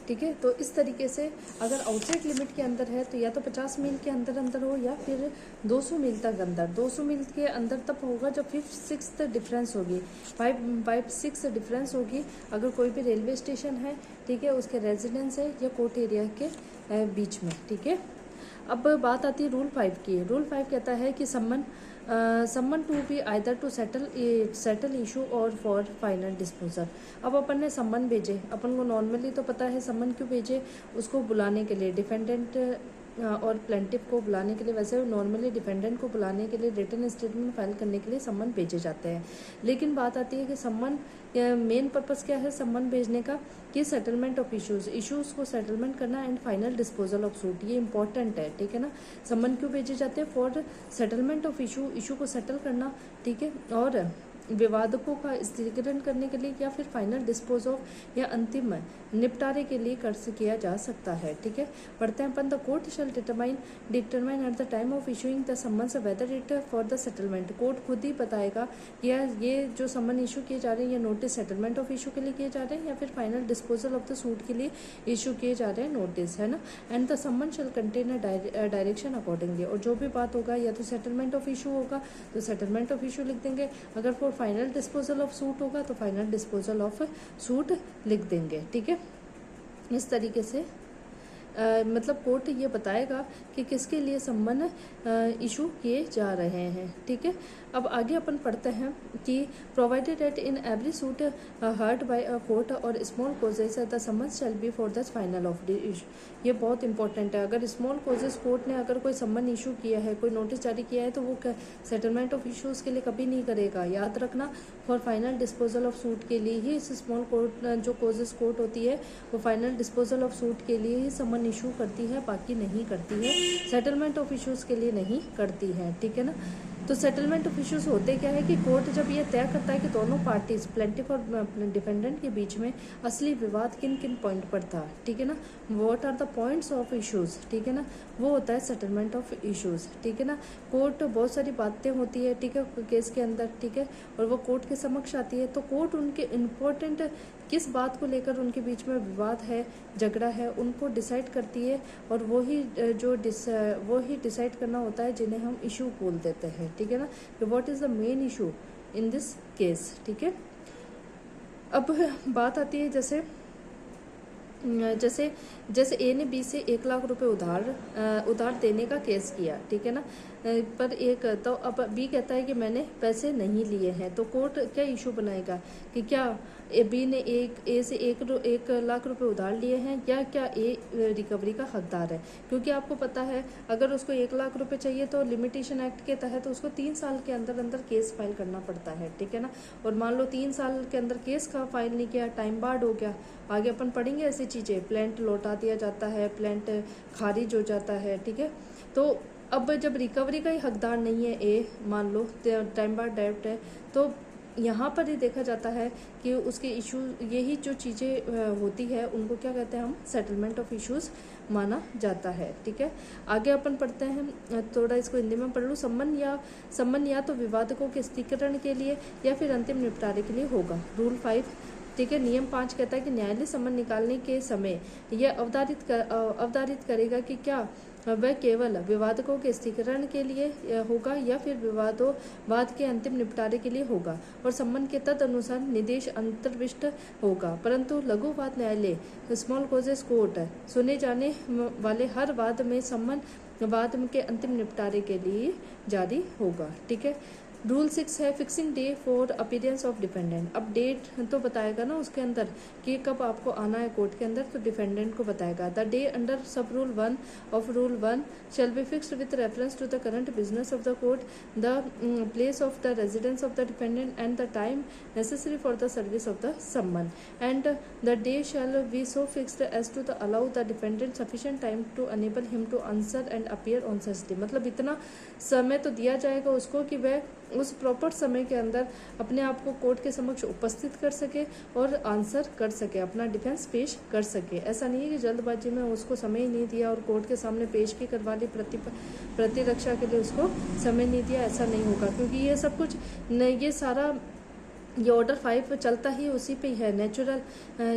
ठीक है, तो इस तरीके से अगर आउटसाइड लिमिट के अंदर है तो या तो 50 मील के अंदर हो या फिर 200 मील तक अंदर। 200 मील के अंदर तब होगा जब 5/6 डिफरेंस होगी, 5/6 डिफरेंस होगी अगर कोई भी रेलवे स्टेशन है, ठीक है, उसके रेजिडेंस है या कोर्ट एरिया के बीच में, ठीक है। अब बात आती है रूल 5 की। रूल 5 कहता है कि summon to be either to settle issue और फॉर फाइनल डिस्पोजल। अब अपन ने सम्मन भेजे, अपन को नॉर्मली तो पता है सम्मन क्यों भेजे, उसको बुलाने के लिए, डिफेंडेंट और प्लेंटिफ को बुलाने के लिए। वैसे नॉर्मली डिफेंडेंट को बुलाने के लिए रिटन स्टेटमेंट फाइल करने के लिए सम्मन भेजे जाते हैं, लेकिन बात आती है कि सम्मन मेन पर्पस क्या है सम्मन भेजने का, कि सेटलमेंट ऑफ इश्यूज को सेटलमेंट करना and final disposal of suit, ये इंपॉर्टेंट है, ठीक है ना। सम्मन क्यों भेजे जाते हैं, फॉर सेटलमेंट ऑफ इशू को सेटल करना, ठीक है, और विवादकों का स्थिरीकरण करने के लिए या फिर फाइनल डिस्पोज ऑफ या अंतिम निपटारे के लिए किया जा सकता है, ठीक है। पढ़ते हैं अपन, the court shall determine at the time of issuing the summons whether it for the settlement. Court खुद ही बताएगा कि ये जो सम्मन इशू किए जा रहे हैं, ये नोटिस सेटलमेंट ऑफ इशू के लिए किए जा रहे हैं या फिर final disposal of the suit के लिए इशू किए जा रहे हैं नोटिस, है ना। And the summon shell contain a direction accordingly, और जो भी बात होगा या तो सेटलमेंट ऑफ इशू होगा तो सेटलमेंट ऑफ इशू लिख देंगे, अगर for final disposal of suit होगा तो फाइनल डिस्पोजल ऑफ सूट लिख देंगे, ठीक है। इस तरीके से मतलब कोर्ट ये बताएगा कि किसके लिए सम्मन इशू किए जा रहे हैं, ठीक है। अब आगे अपन पढ़ते हैं कि provided eight in every suit heard by a court और small causes the summon shall B for the final of the issue. ये बहुत इंपॉर्टेंट है। अगर स्मॉल कोजेस कोर्ट ने अगर कोई सम्मन इशू किया है, कोई नोटिस जारी किया है, तो वो सेटलमेंट ऑफ इशूज़ के लिए कभी नहीं करेगा। याद रखना, for final disposal of suit के लिए ही इस स्मॉल कोर्ट जो कोजेस कोर्ट होती है वो फाइनल डिस्पोजल ऑफ सूट के लिए ही सम्मन इशू करती है, बाकी नहीं करती है, सेटलमेंट ऑफ इशूज़ के लिए नहीं करती है, ठीक है ना। तो सेटलमेंट ऑफ इश्यूज होते क्या है कि कोर्ट जब ये तय करता है कि दोनों पार्टीज प्लेंटिफ और डिफेंडेंट के बीच में असली विवाद किन किन पॉइंट पर था, ठीक है ना, what are the points of issues, ठीक है ना, वो होता है सेटलमेंट ऑफ इश्यूज, ठीक है ना। कोर्ट बहुत सारी बातें होती है, ठीक है, केस के अंदर, ठीक है, और वो कोर्ट के समक्ष आती है, तो कोर्ट उनके इम्पोर्टेंट किस बात को लेकर उनके बीच में विवाद है, झगड़ा है, उनको डिसाइड करती है, और वो ही डिसाइड करना होता है जिन्हें हम इशू बोल देते हैं, ठीक है ना, कि what is the main issue in this case, ठीक है। अब बात आती है जैसे ए ने बी से 1 लाख रुपए उधार देने का केस किया, ठीक है ना, पर तो अब बी कहता है कि मैंने पैसे नहीं लिए हैं, तो कोर्ट क्या इशू बनाएगा कि क्या बी ने ए से 1 लाख रुपए उधार लिए हैं या क्या ए रिकवरी का हकदार है। क्योंकि आपको पता है अगर उसको 1 लाख रुपए चाहिए तो लिमिटेशन एक्ट के तहत उसको 3 साल के अंदर केस फाइल करना पड़ता है, ठीक है ना। और मान लो 3 साल के अंदर केस का फाइल नहीं किया, टाइम बार्ड हो गया, आगे अपन पढ़ेंगे ऐसी चीज़ें, प्लेंट लौटा दिया जाता है, प्लेंट खारिज हो जाता है, ठीक है। तो अब जब रिकवरी का ही हकदार नहीं है ए, मान लो टाइम बार्ड डेब्ट है, तो यहाँ पर ही देखा जाता है कि उसके इशू, यही जो चीज़ें होती है उनको क्या कहते हैं हम, सेटलमेंट ऑफ इश्यूज माना जाता है, ठीक है। आगे अपन पढ़ते हैं, थोड़ा इसको हिंदी में पढ़ लूँ। सम्मन या तो विवादकों के स्थिरीकरण के लिए या फिर अंतिम निपटारे के लिए होगा। रूल 5, ठीक है, नियम 5 कहता है कि न्यायालय सम्मन निकालने के समय यह अवधारित करेगा कि क्या वह केवल विवादकों के स्थिरीकरण के लिए होगा या फिर वाद के अंतिम निपटारे के लिए होगा, और सम्मन के तदनुसार निर्देश अंतर्विष्ट होगा। परंतु लघु वाद न्यायालय स्मॉल कोजेस कोर्ट सुने जाने वाले हर वाद में सम्मन वाद के अंतिम निपटारे के लिए जारी होगा, ठीक है। रूल 6 है fixing day for appearance of defendant. अब डेट तो बताएगा ना उसके अंदर कि कब आपको आना है कोर्ट के अंदर, तो डिफेंडेंट को बताएगा। The day under sub rule 1 of rule 1 shall be fixed with reference to the current business of the court, the place of the residence of the defendant and the time necessary for the service of the summon, and the day shall be so fixed as to the allow the defendant sufficient time to enable him to answer and appear on such day. मतलब इतना समय तो दिया जाएगा उसको कि वह उस प्रॉपर समय के अंदर अपने आप को कोर्ट के समक्ष उपस्थित कर सके और आंसर कर सके, अपना डिफेंस पेश कर सके। ऐसा नहीं है कि जल्दबाजी में उसको समय ही नहीं दिया और कोर्ट के सामने पेश की करवा ली, प्रतिरक्षा के लिए उसको समय नहीं दिया, ऐसा नहीं होगा। क्योंकि ये सब कुछ ये सारा ये ऑर्डर 5 चलता ही उसी पे ही है, नेचुरल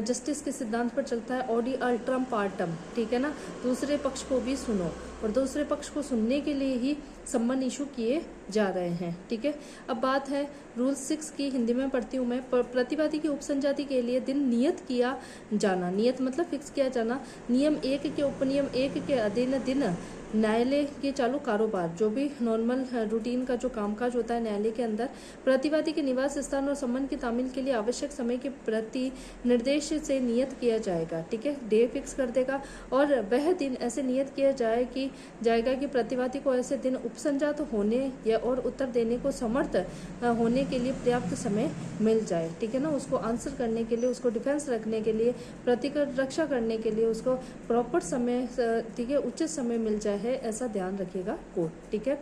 जस्टिस के सिद्धांत पर चलता है, ऑडी अल्ट्रम पार्टम, ठीक है ना। दूसरे पक्ष को भी सुनो और दूसरे पक्ष को सुनने के लिए ही सम्मन इशू किए जा रहे हैं, ठीक है। अब बात है रूल 6 की, हिंदी में पढ़ती हूँ मैं। प्रतिवादी की उपसंजाति के लिए दिन नियत किया जाना, नियत मतलब फिक्स किया जाना। नियम 1 के उपनियम 1 के अधीन दिन न्यायालय के चालू कारोबार, जो भी नॉर्मल रूटीन का जो कामकाज होता है न्यायालय के अंदर, प्रतिवादी के निवास स्थान और सम्मन की तामील के लिए आवश्यक समय के प्रति निर्देश से नियत किया जाएगा, ठीक है। डे फिक्स कर देगा और वह दिन ऐसे नियत किया जाएगा कि प्रतिवादी को ऐसे दिन उपसंजात होने या और उत्तर देने को समर्थ होने के लिए पर्याप्त समय मिल जाए, ठीक है ना। उसको आंसर करने के लिए, उसको डिफेंस रखने के लिए, रक्षा करने के लिए उसको प्रॉपर समय, ठीक है, उचित समय मिल जाए है, ऐसा ध्यान रखिएगा कोर्ट, ठीक है।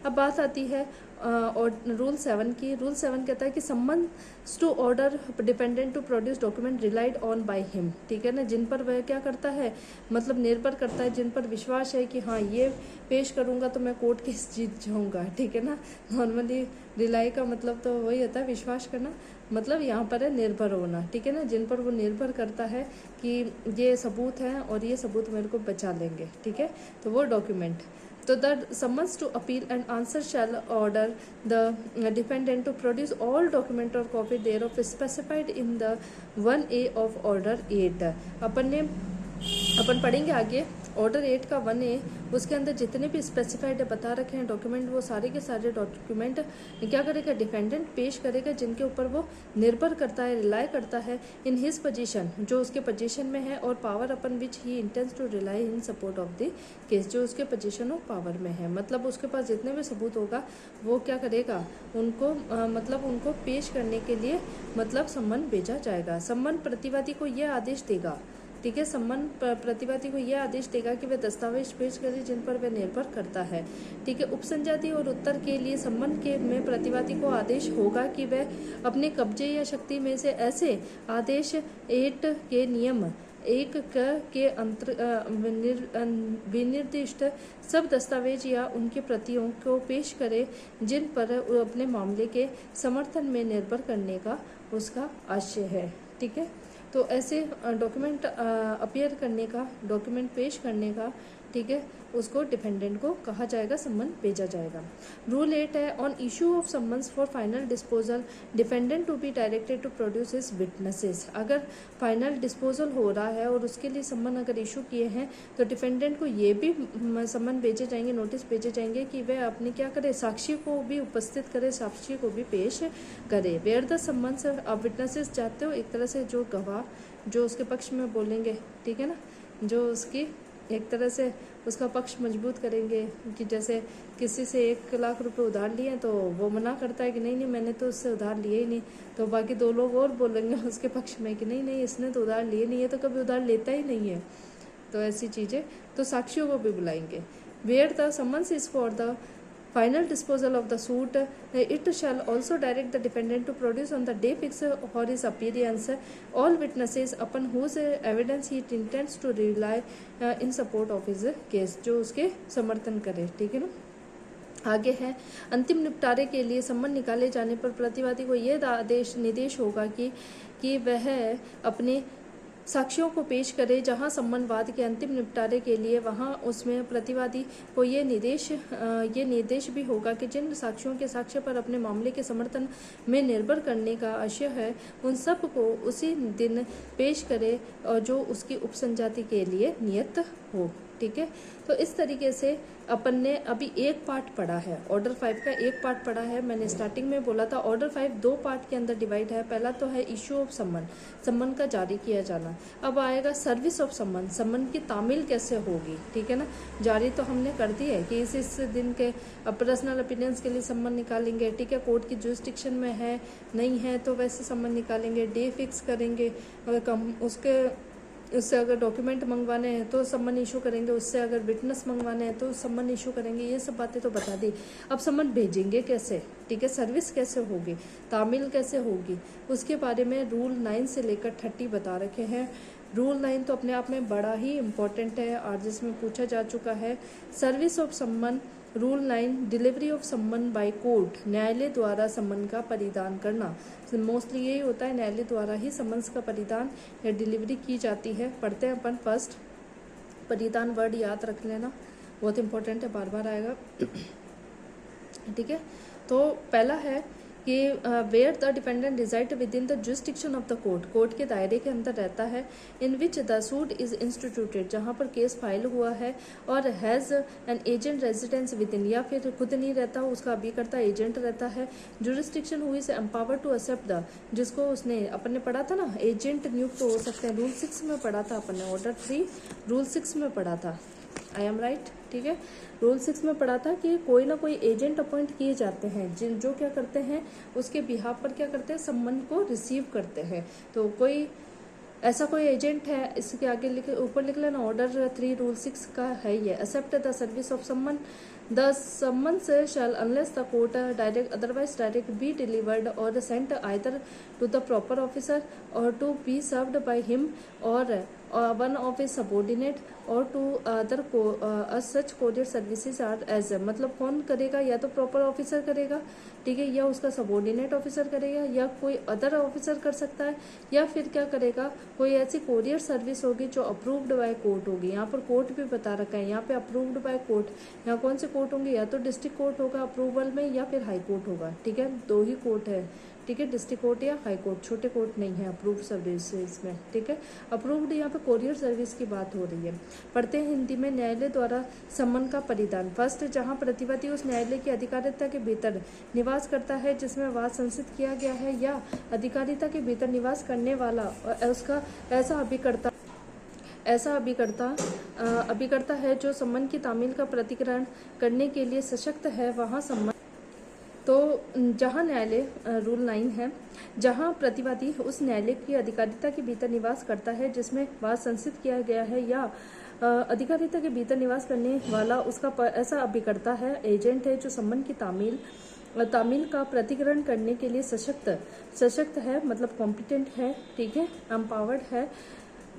अब बात आती है और रूल 7 की। रूल 7 कहता है कि summons to order defendant to produce document relied on by him, ठीक है ना। जिन पर वह क्या करता है, मतलब निर्भर करता है, जिन पर विश्वास है कि हाँ ये पेश करूंगा तो मैं कोर्ट केस जीत जाऊंगा, ठीक है ना। नॉर्मली रिलाई का मतलब तो वही होता है विश्वास करना, मतलब यहाँ पर है निर्भर होना, ठीक है ना। जिन पर वो निर्भर करता है कि ये सबूत है और ये सबूत मेरे को बचा लेंगे, ठीक है, तो वो डॉक्यूमेंट। तो the summons to appeal and answer shall order the defendant to produce all document or copy thereof specified in the 1A of order 8। अपन पढ़ेंगे आगे ऑर्डर 8 का 1A, उसके अंदर जितने भी स्पेसिफाइड बता रखे हैं डॉक्यूमेंट, वो सारे के सारे डॉक्यूमेंट क्या करेगा, डिफेंडेंट पेश करेगा, जिनके ऊपर वो निर्भर करता है, रिलाई करता है, इन हिज पोजीशन, जो उसके पोजीशन में है, और power upon which he intends to rely in support of the case, जो उसके पोजीशन ऑफ पावर में है। मतलब उसके पास जितने भी सबूत होगा वो क्या करेगा, उनको मतलब उनको पेश करने के लिए मतलब सम्मन भेजा जाएगा। सम्मन प्रतिवादी को यह आदेश देगा, ठीक है, सम्मन प्रतिवादी को यह आदेश देगा कि वह दस्तावेज पेश करे जिन पर वह निर्भर करता है, ठीक है। उपसंजाति और उत्तर के लिए सम्मन के में प्रतिवादी को आदेश होगा कि वह अपने कब्जे या शक्ति में से ऐसे आदेश 8 के नियम 1 के विनिर्दिष्ट सब दस्तावेज या उनकी प्रतियों को पेश करे जिन पर अपने मामले के समर्थन में निर्भर करने का उसका आशय है, ठीक है। तो ऐसे डॉक्यूमेंट अपीयर करने का, डॉक्यूमेंट पेश करने का, ठीक है, उसको डिफेंडेंट को कहा जाएगा, सम्मन भेजा जाएगा। रूल 8 है on issue of summons for final disposal defendant to be directed to produce his witnesses. अगर फाइनल डिस्पोजल हो रहा है और उसके लिए सम्मन अगर इशू किए हैं तो डिफेंडेंट को ये भी सम्मन भेजे जाएंगे, नोटिस भेजे जाएंगे कि वह अपने क्या करे, साक्षी को भी उपस्थित करे, साक्षी को भी पेश करे। वेयर द सम्मन्स, आप विटनेसेस चाहते हो, एक तरह से जो गवाह जो उसके पक्ष में बोलेंगे, ठीक है ना, जो उसकी एक तरह से उसका पक्ष मजबूत करेंगे। कि जैसे किसी से 1 लाख रुपए उधार लिए तो वो मना करता है कि नहीं मैंने तो उससे उधार लिए ही नहीं, तो बाकी 2 लोग और बोलेंगे उसके पक्ष में कि नहीं इसने तो उधार लिए नहीं है, तो कभी उधार लेता ही नहीं है। तो ऐसी चीज़ें, तो साक्षियों को भी बुलाएंगे। Where the summons is for the final disposal of the suit, it shall also direct the defendant to produce on the day fixed for his appearance all witnesses upon whose evidence he intends to rely in support of his case, जो उसके समर्थन करे, ठीक है ना। आगे है अंतिम निपटारे के लिए सम्मन निकाले जाने पर प्रतिवादी को यह निर्देश होगा कि वह अपने साक्षियों को पेश करे जहां सम्मनवाद के अंतिम निपटारे के लिए, वहां उसमें प्रतिवादी को ये निर्देश भी होगा कि जिन साक्षियों के साक्ष्य पर अपने मामले के समर्थन में निर्भर करने का आशय है उन सब को उसी दिन पेश करे और जो उसकी उपसंजाति के लिए नियत हो। ठीक है। तो इस तरीके से अपन ने अभी एक पार्ट पढ़ा है, ऑर्डर 5 का एक पार्ट पढ़ा है। मैंने स्टार्टिंग में बोला था ऑर्डर 5 दो पार्ट के अंदर डिवाइड है। पहला तो है इशू ऑफ सम्मन, सम्मन का जारी किया जाना। अब आएगा सर्विस ऑफ सम्मन, सम्मन की तामील कैसे होगी, ठीक है ना। जारी तो हमने कर दी है कि इस दिन के पर्सनल ओपिनियंस के लिए सम्मन निकालेंगे, ठीक है। कोर्ट की जुरिस्डिक्शन में है नहीं है तो वैसे सम्मन निकालेंगे, डे फिक्स करेंगे, अगर कम उससे अगर डॉक्यूमेंट मंगवाने हैं तो सम्मन इशू करेंगे, उससे अगर विटनेस मंगवाने हैं तो सम्मन इशू करेंगे। ये सब बातें तो बता दी। अब सम्मन भेजेंगे कैसे, ठीक है, सर्विस कैसे होगी, तामील कैसे होगी, उसके बारे में रूल 9 से लेकर 30 बता रखे हैं। रूल 9 तो अपने आप में बड़ा ही इम्पोर्टेंट है, आज जिसमें पूछा जा चुका है। सर्विस ऑफ सम्मन, रूल 9, डिलीवरी ऑफ सम्मन बाय कोर्ट, न्यायालय द्वारा सम्मन का परिधान करना। मोस्टली यही होता है, न्यायालय द्वारा ही सम्मन्स का परिधान या डिलीवरी की जाती है। पढ़ते हैं अपन फर्स्ट। परिधान वर्ड याद रख लेना, बहुत इंपॉर्टेंट है, बार बार आएगा, ठीक है। तो पहला है कि where the dependent reside within the jurisdiction of the court, court के दायरे के अंदर रहता है। In which the suit is instituted, जहाँ पर केस फाइल हुआ है, और has an agent residence within, या फिर खुद नहीं रहता, उसका अभिकर्ता एजेंट रहता है। जुरिस्डिक्शन हुई से एम्पावर टू एक्सेप्ट द, जिसको उसने अपन ने पढ़ा था ना, एजेंट नियुक्त हो सकते हैं, रूल 6 में पढ़ा था अपन ने, ऑर्डर 3 रूल 6 में पढ़ा था। आई एम राइट, ठीक है। रूल 6 में पढ़ा था कि कोई ना कोई एजेंट अपॉइंट किए जाते हैं जो क्या करते हैं, उसके बिहाफ पर क्या करते हैं, सम्मन को रिसीव करते हैं। तो कोई ऐसा कोई एजेंट है, इसके आगे लिखे, ऊपर लिख लेना, ऑर्डर 3 रूल 6 का है ये। एक्सेप्ट द सर्विस ऑफ सम्मन, the summons shall unless the court otherwise direct be delivered or sent either to the proper officer or to be served by him or one of his subordinate or to other such courier services are as, मतलब कौन करेगा, या तो proper officer करेगा, ठीक है, या उसका सबॉर्डिनेट ऑफिसर करेगा, या कोई अदर ऑफिसर कर सकता है, या फिर क्या करेगा, कोई ऐसी कोरियर सर्विस होगी जो अप्रूव्ड बाय कोर्ट होगी। यहाँ पर कोर्ट भी बता रखा है, यहाँ पे अप्रूव्ड बाय कोर्ट, यहाँ कौन से कोर्ट होंगे, या तो डिस्ट्रिक्ट कोर्ट होगा अप्रूवल में, या फिर हाई कोर्ट होगा, ठीक है, दो ही कोर्ट है, ठीक है, डिस्ट्रिक्ट कोर्ट या हाई कोर्ट, छोटे कोर्ट नहीं है अप्रूव्ड सर्विसेज में, ठीक है। अप्रूव्ड यहाँ पे कोरियर सर्विस की बात हो रही है। पढ़ते हैं हिंदी में। न्यायालय द्वारा सम्मन का परिधान। फर्स्ट, जहाँ प्रतिवादी उस न्यायालय की अधिकारिता के भीतर निवास करता है जिसमें वाद संसित किया गया है, या अधिकारिता के भीतर निवास करने वाला उसका ऐसा अभिकर्ता है जो सम्मन की तामील का प्रतिकरण करने के लिए सशक्त है, वहाँ सम्मन। तो जहाँ न्यायालय, रूल 9 है, जहाँ प्रतिवादी उस न्यायालय की अधिकारिता के भीतर निवास करता है जिसमें वाद संसित किया गया है, या अधिकारिता के भीतर निवास करने वाला उसका ऐसा अभिकर्ता है, एजेंट है, जो सम्मन की तामील का प्रतिकरण करने के लिए सशक्त है, मतलब कॉम्पिटेंट है, ठीक है, एम्पावर्ड है,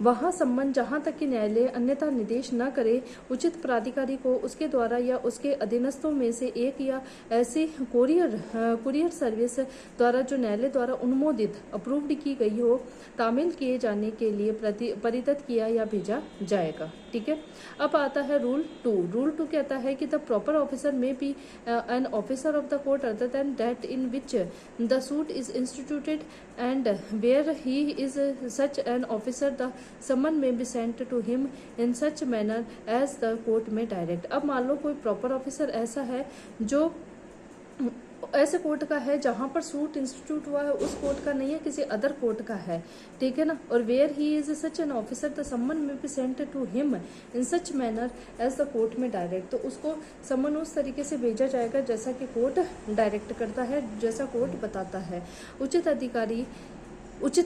वहाँ सम्मन, जहाँ तक कि न्यायालय अन्यथा निर्देश न करे, उचित प्राधिकारी को उसके द्वारा या उसके अधीनस्थों में से एक या ऐसी कुरियर सर्विस द्वारा जो न्यायालय द्वारा अनुमोदित अप्रूव्ड की गई हो, तामील किए जाने के लिए परिदत्त किया या भेजा जाएगा, ठीक है। अब आता है रूल 2। रूल 2 कहता है कि the proper officer may be an officer of the court other than that in which the suit is instituted and where he is such an officer the summon may be sent to him in such manner as the court may direct. अब मान लो कोई proper officer ऐसा है जो ऐसे court का है जहाँ पर सूट इंस्टीट्यूट हुआ है, उस कोर्ट का नहीं है, किसी अदर कोर्ट का है, ठीक है ना। और where he is such an officer the summon may be sent to him in such manner as the court may direct. तो उसको सम्मन उस तरीके से भेजा जाएगा जैसा कि कोर्ट डायरेक्ट करता है, जैसा कोर्ट बताता है। उचित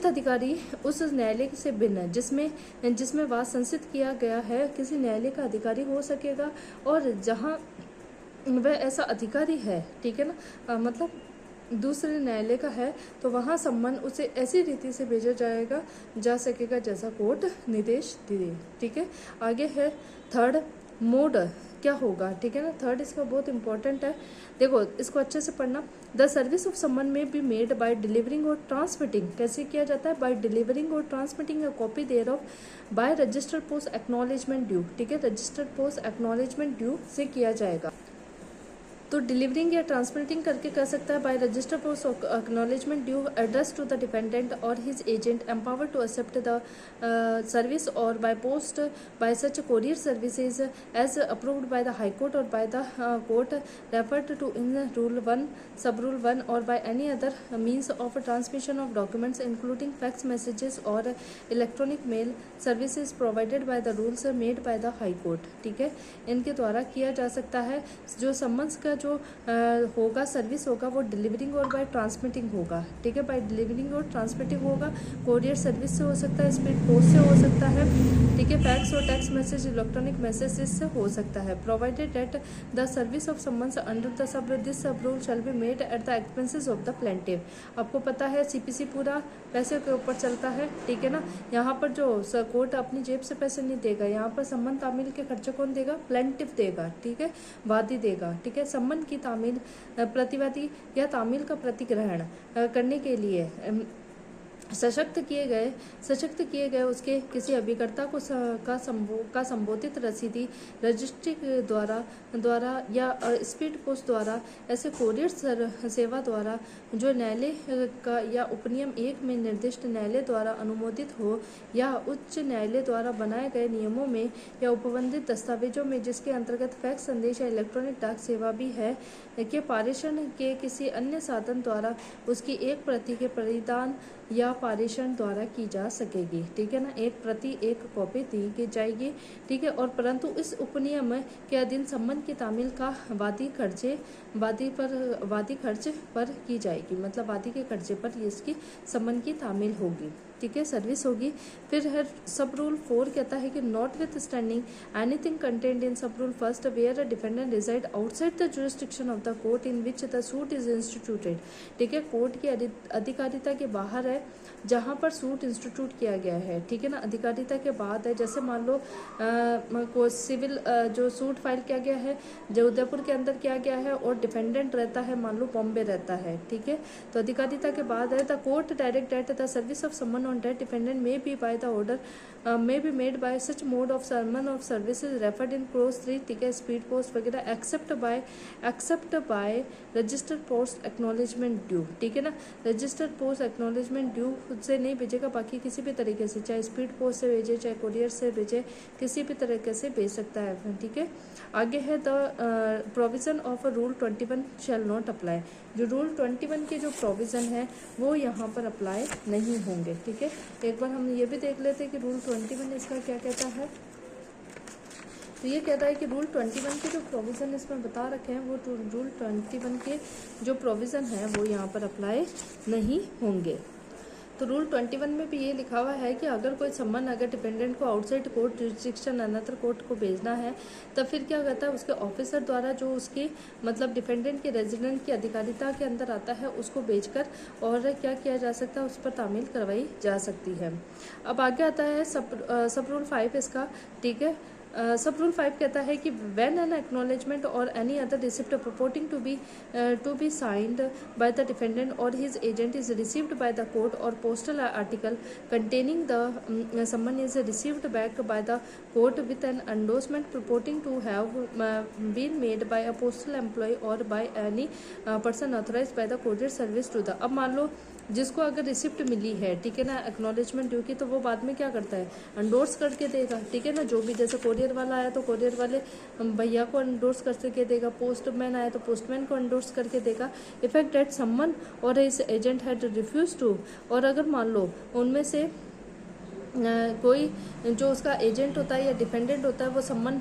अधिकारी उस न्यायालय से भिन्न जिसमें वाद संसित किया गया है किसी न्यायालय का अधिकारी हो सकेगा, और जहाँ वह ऐसा अधिकारी है, ठीक है ना, मतलब दूसरे न्यायालय का है, तो वहाँ सम्मन उसे ऐसी रीति से भेजा जा सकेगा जैसा कोर्ट निर्देश दे, ठीक है। आगे है थर्ड, मोड क्या होगा, ठीक है ना। थर्ड इसका बहुत इंपॉर्टेंट है, देखो इसको अच्छे से पढ़ना। The service of summon may be made by delivering और ट्रांसमिटिंग, कैसे किया जाता है, बाय डिलीवरिंग और transmitting a copy thereof by registered post acknowledgement due, ठीक है, रजिस्टर्ड पोस्ट एक्नॉलेजमेंट ड्यू से किया जाएगा। तो डिलीवरिंग या ट्रांसमिटिंग करके कर सकता है by register post acknowledgement due address to the dependent और his agent empowered to accept the service और by post by such courier services as approved by the high court और by the court referred to in rule 1 sub rule 1 और by any other means of transmission of documents including fax messages और electronic mail services provided by the rules made by the high court. ठीक है, इनके द्वारा किया जा सकता है। जो समन्स का जो होगा सर्विस होगा वो डिलीवरिंग और बाय ट्रांसमिटिंग होगा। ठीक है, बाय डिलीवरिंग और ट्रांसमिटिंग होगा, कोरियर सर्विस से हो सकता है, स्पीड पोस्ट से हो सकता है। ठीक है, फैक्स और टेक्स्ट मैसेज इलेक्ट्रॉनिक मैसेजेस से हो सकता है। Provided that the service of summons under the sub this sub rule shall be made at the expenses of the plaintiff. आपको पता है सीपीसी पूरा पैसे के ऊपर चलता है। ठीक है ना, यहाँ पर जो कोर्ट अपनी जेब से पैसे नहीं देगा, यहाँ पर सम्मन तामील के खर्चे कौन देगा? प्लेंटिफ देगा। ठीक है, वादी देगा। ठीक है, सम्मन की तामील प्रतिवादी या तामील का प्रतिग्रहण करने के लिए सशक्त किए गए उसके किसी अभिकर्ता को का संबोधित रसीदी रजिस्ट्री द्वारा या स्पीड पोस्ट द्वारा ऐसे कोरियर सेवा द्वारा जो न्यायालय का या उपनियम 1 में निर्दिष्ट न्यायालय द्वारा अनुमोदित हो या उच्च न्यायालय द्वारा बनाए गए नियमों में या उपबंधित दस्तावेजों में जिसके अंतर्गत फैक्स संदेश या इलेक्ट्रॉनिक डाक सेवा भी है के पारेषण के किसी अन्य साधन द्वारा उसकी एक प्रति के परिधान या पारेषण द्वारा की जा सकेगी। ठीक है ना, एक प्रति एक कॉपी दी जाएगी। ठीक है, और परंतु इस उपनियम के अधीन सम्मन की तामील का वादी खर्च पर की जाएगी, मतलब वादी के खर्चे पर इसकी सम्मन की तामील होगी। ठीक है, सर्विस होगी। फिर है सब रूल 4 कहता है कि notwithstanding anything content in sub rule first where a defendant reside outside the jurisdiction of the court in which the suit is instituted. ठीक है, कोर्ट की अधिकारिता के बाहर है जहाँ पर सूट इंस्टीट्यूट किया गया है। ठीक है ना, अधिकारिता के बाद है। जैसे मान लो को सिविल जो सूट फाइल किया गया है जो उदयपुर के अंदर किया गया है और डिफेंडेंट रहता है मान लो बॉम्बे रहता है। ठीक है, तो अधिकारिता के बाद है the court direct that the service of summon on that defendant may be by the order may be made by such mode of summon of services referred in clause 3। ठीक है, स्पीड पोस्ट वगैरह except by registered post acknowledgement due. ठीक है ना, registered post acknowledgement due खुद से नहीं भेजेगा, बाकी किसी भी तरीके से, चाहे स्पीड पोस्ट से भेजे चाहे कोरियर से भेजे, किसी भी तरीके से भेज सकता है। ठीक है, आगे है the provision of rule 21 shall not apply. जो रूल 21 के जो प्रोविजन है वो यहाँ पर अप्लाई नहीं होंगे। ठीक है, एक बार हम ये भी देख लेते हैं कि रूल 21 इसका क्या कहता है। तो ये कहता है कि रूल 21 के जो प्रोविज़न इसमें बता रखे हैं वो रूल 21 के जो प्रोविज़न है वो यहाँ पर अप्लाई नहीं होंगे। तो रूल 21 में भी ये लिखा हुआ है कि अगर कोई सम्मन अगर डिपेंडेंट को outside court jurisdiction another court को भेजना है तब फिर क्या कहता है उसके ऑफिसर द्वारा जो उसकी मतलब डिपेंडेंट के रेजिडेंट की अधिकारिता के अंदर आता है उसको भेजकर और क्या किया जा सकता है, उस पर तामील करवाई जा सकती है। अब आगे आता है सब रूल 5 इसका। ठीक है, सब रूल 5 कहता है कि व्हेन एन एक्नॉलेजमेंट और any other receipt purporting to be signed by the defendant or his agent is received by the court or postal article containing the summon is received back by the court with an endorsement purporting to have been made by a postal employee or by any person authorized by the courier service to the। अब मान लो जिसको अगर receipt मिली है, ठीक है ना, acknowledgement due की, तो वो बाद में क्या करता है, एंडोर्स करके देगा। ठीक है ना, जो भी जैसे कोरियर वाला आया तो कोरियर वाले भैया को एंडोर्स करके देगा, पोस्टमैन आया तो पोस्टमैन को एंडोर्स करके देगा। इफेक्ट दैट समवन और इस एजेंट हैड रिफ्यूज टू, और अगर मान लो उनमें से कोई जो उसका एजेंट होता है या डिपेंडेंट होता है वो सम्मन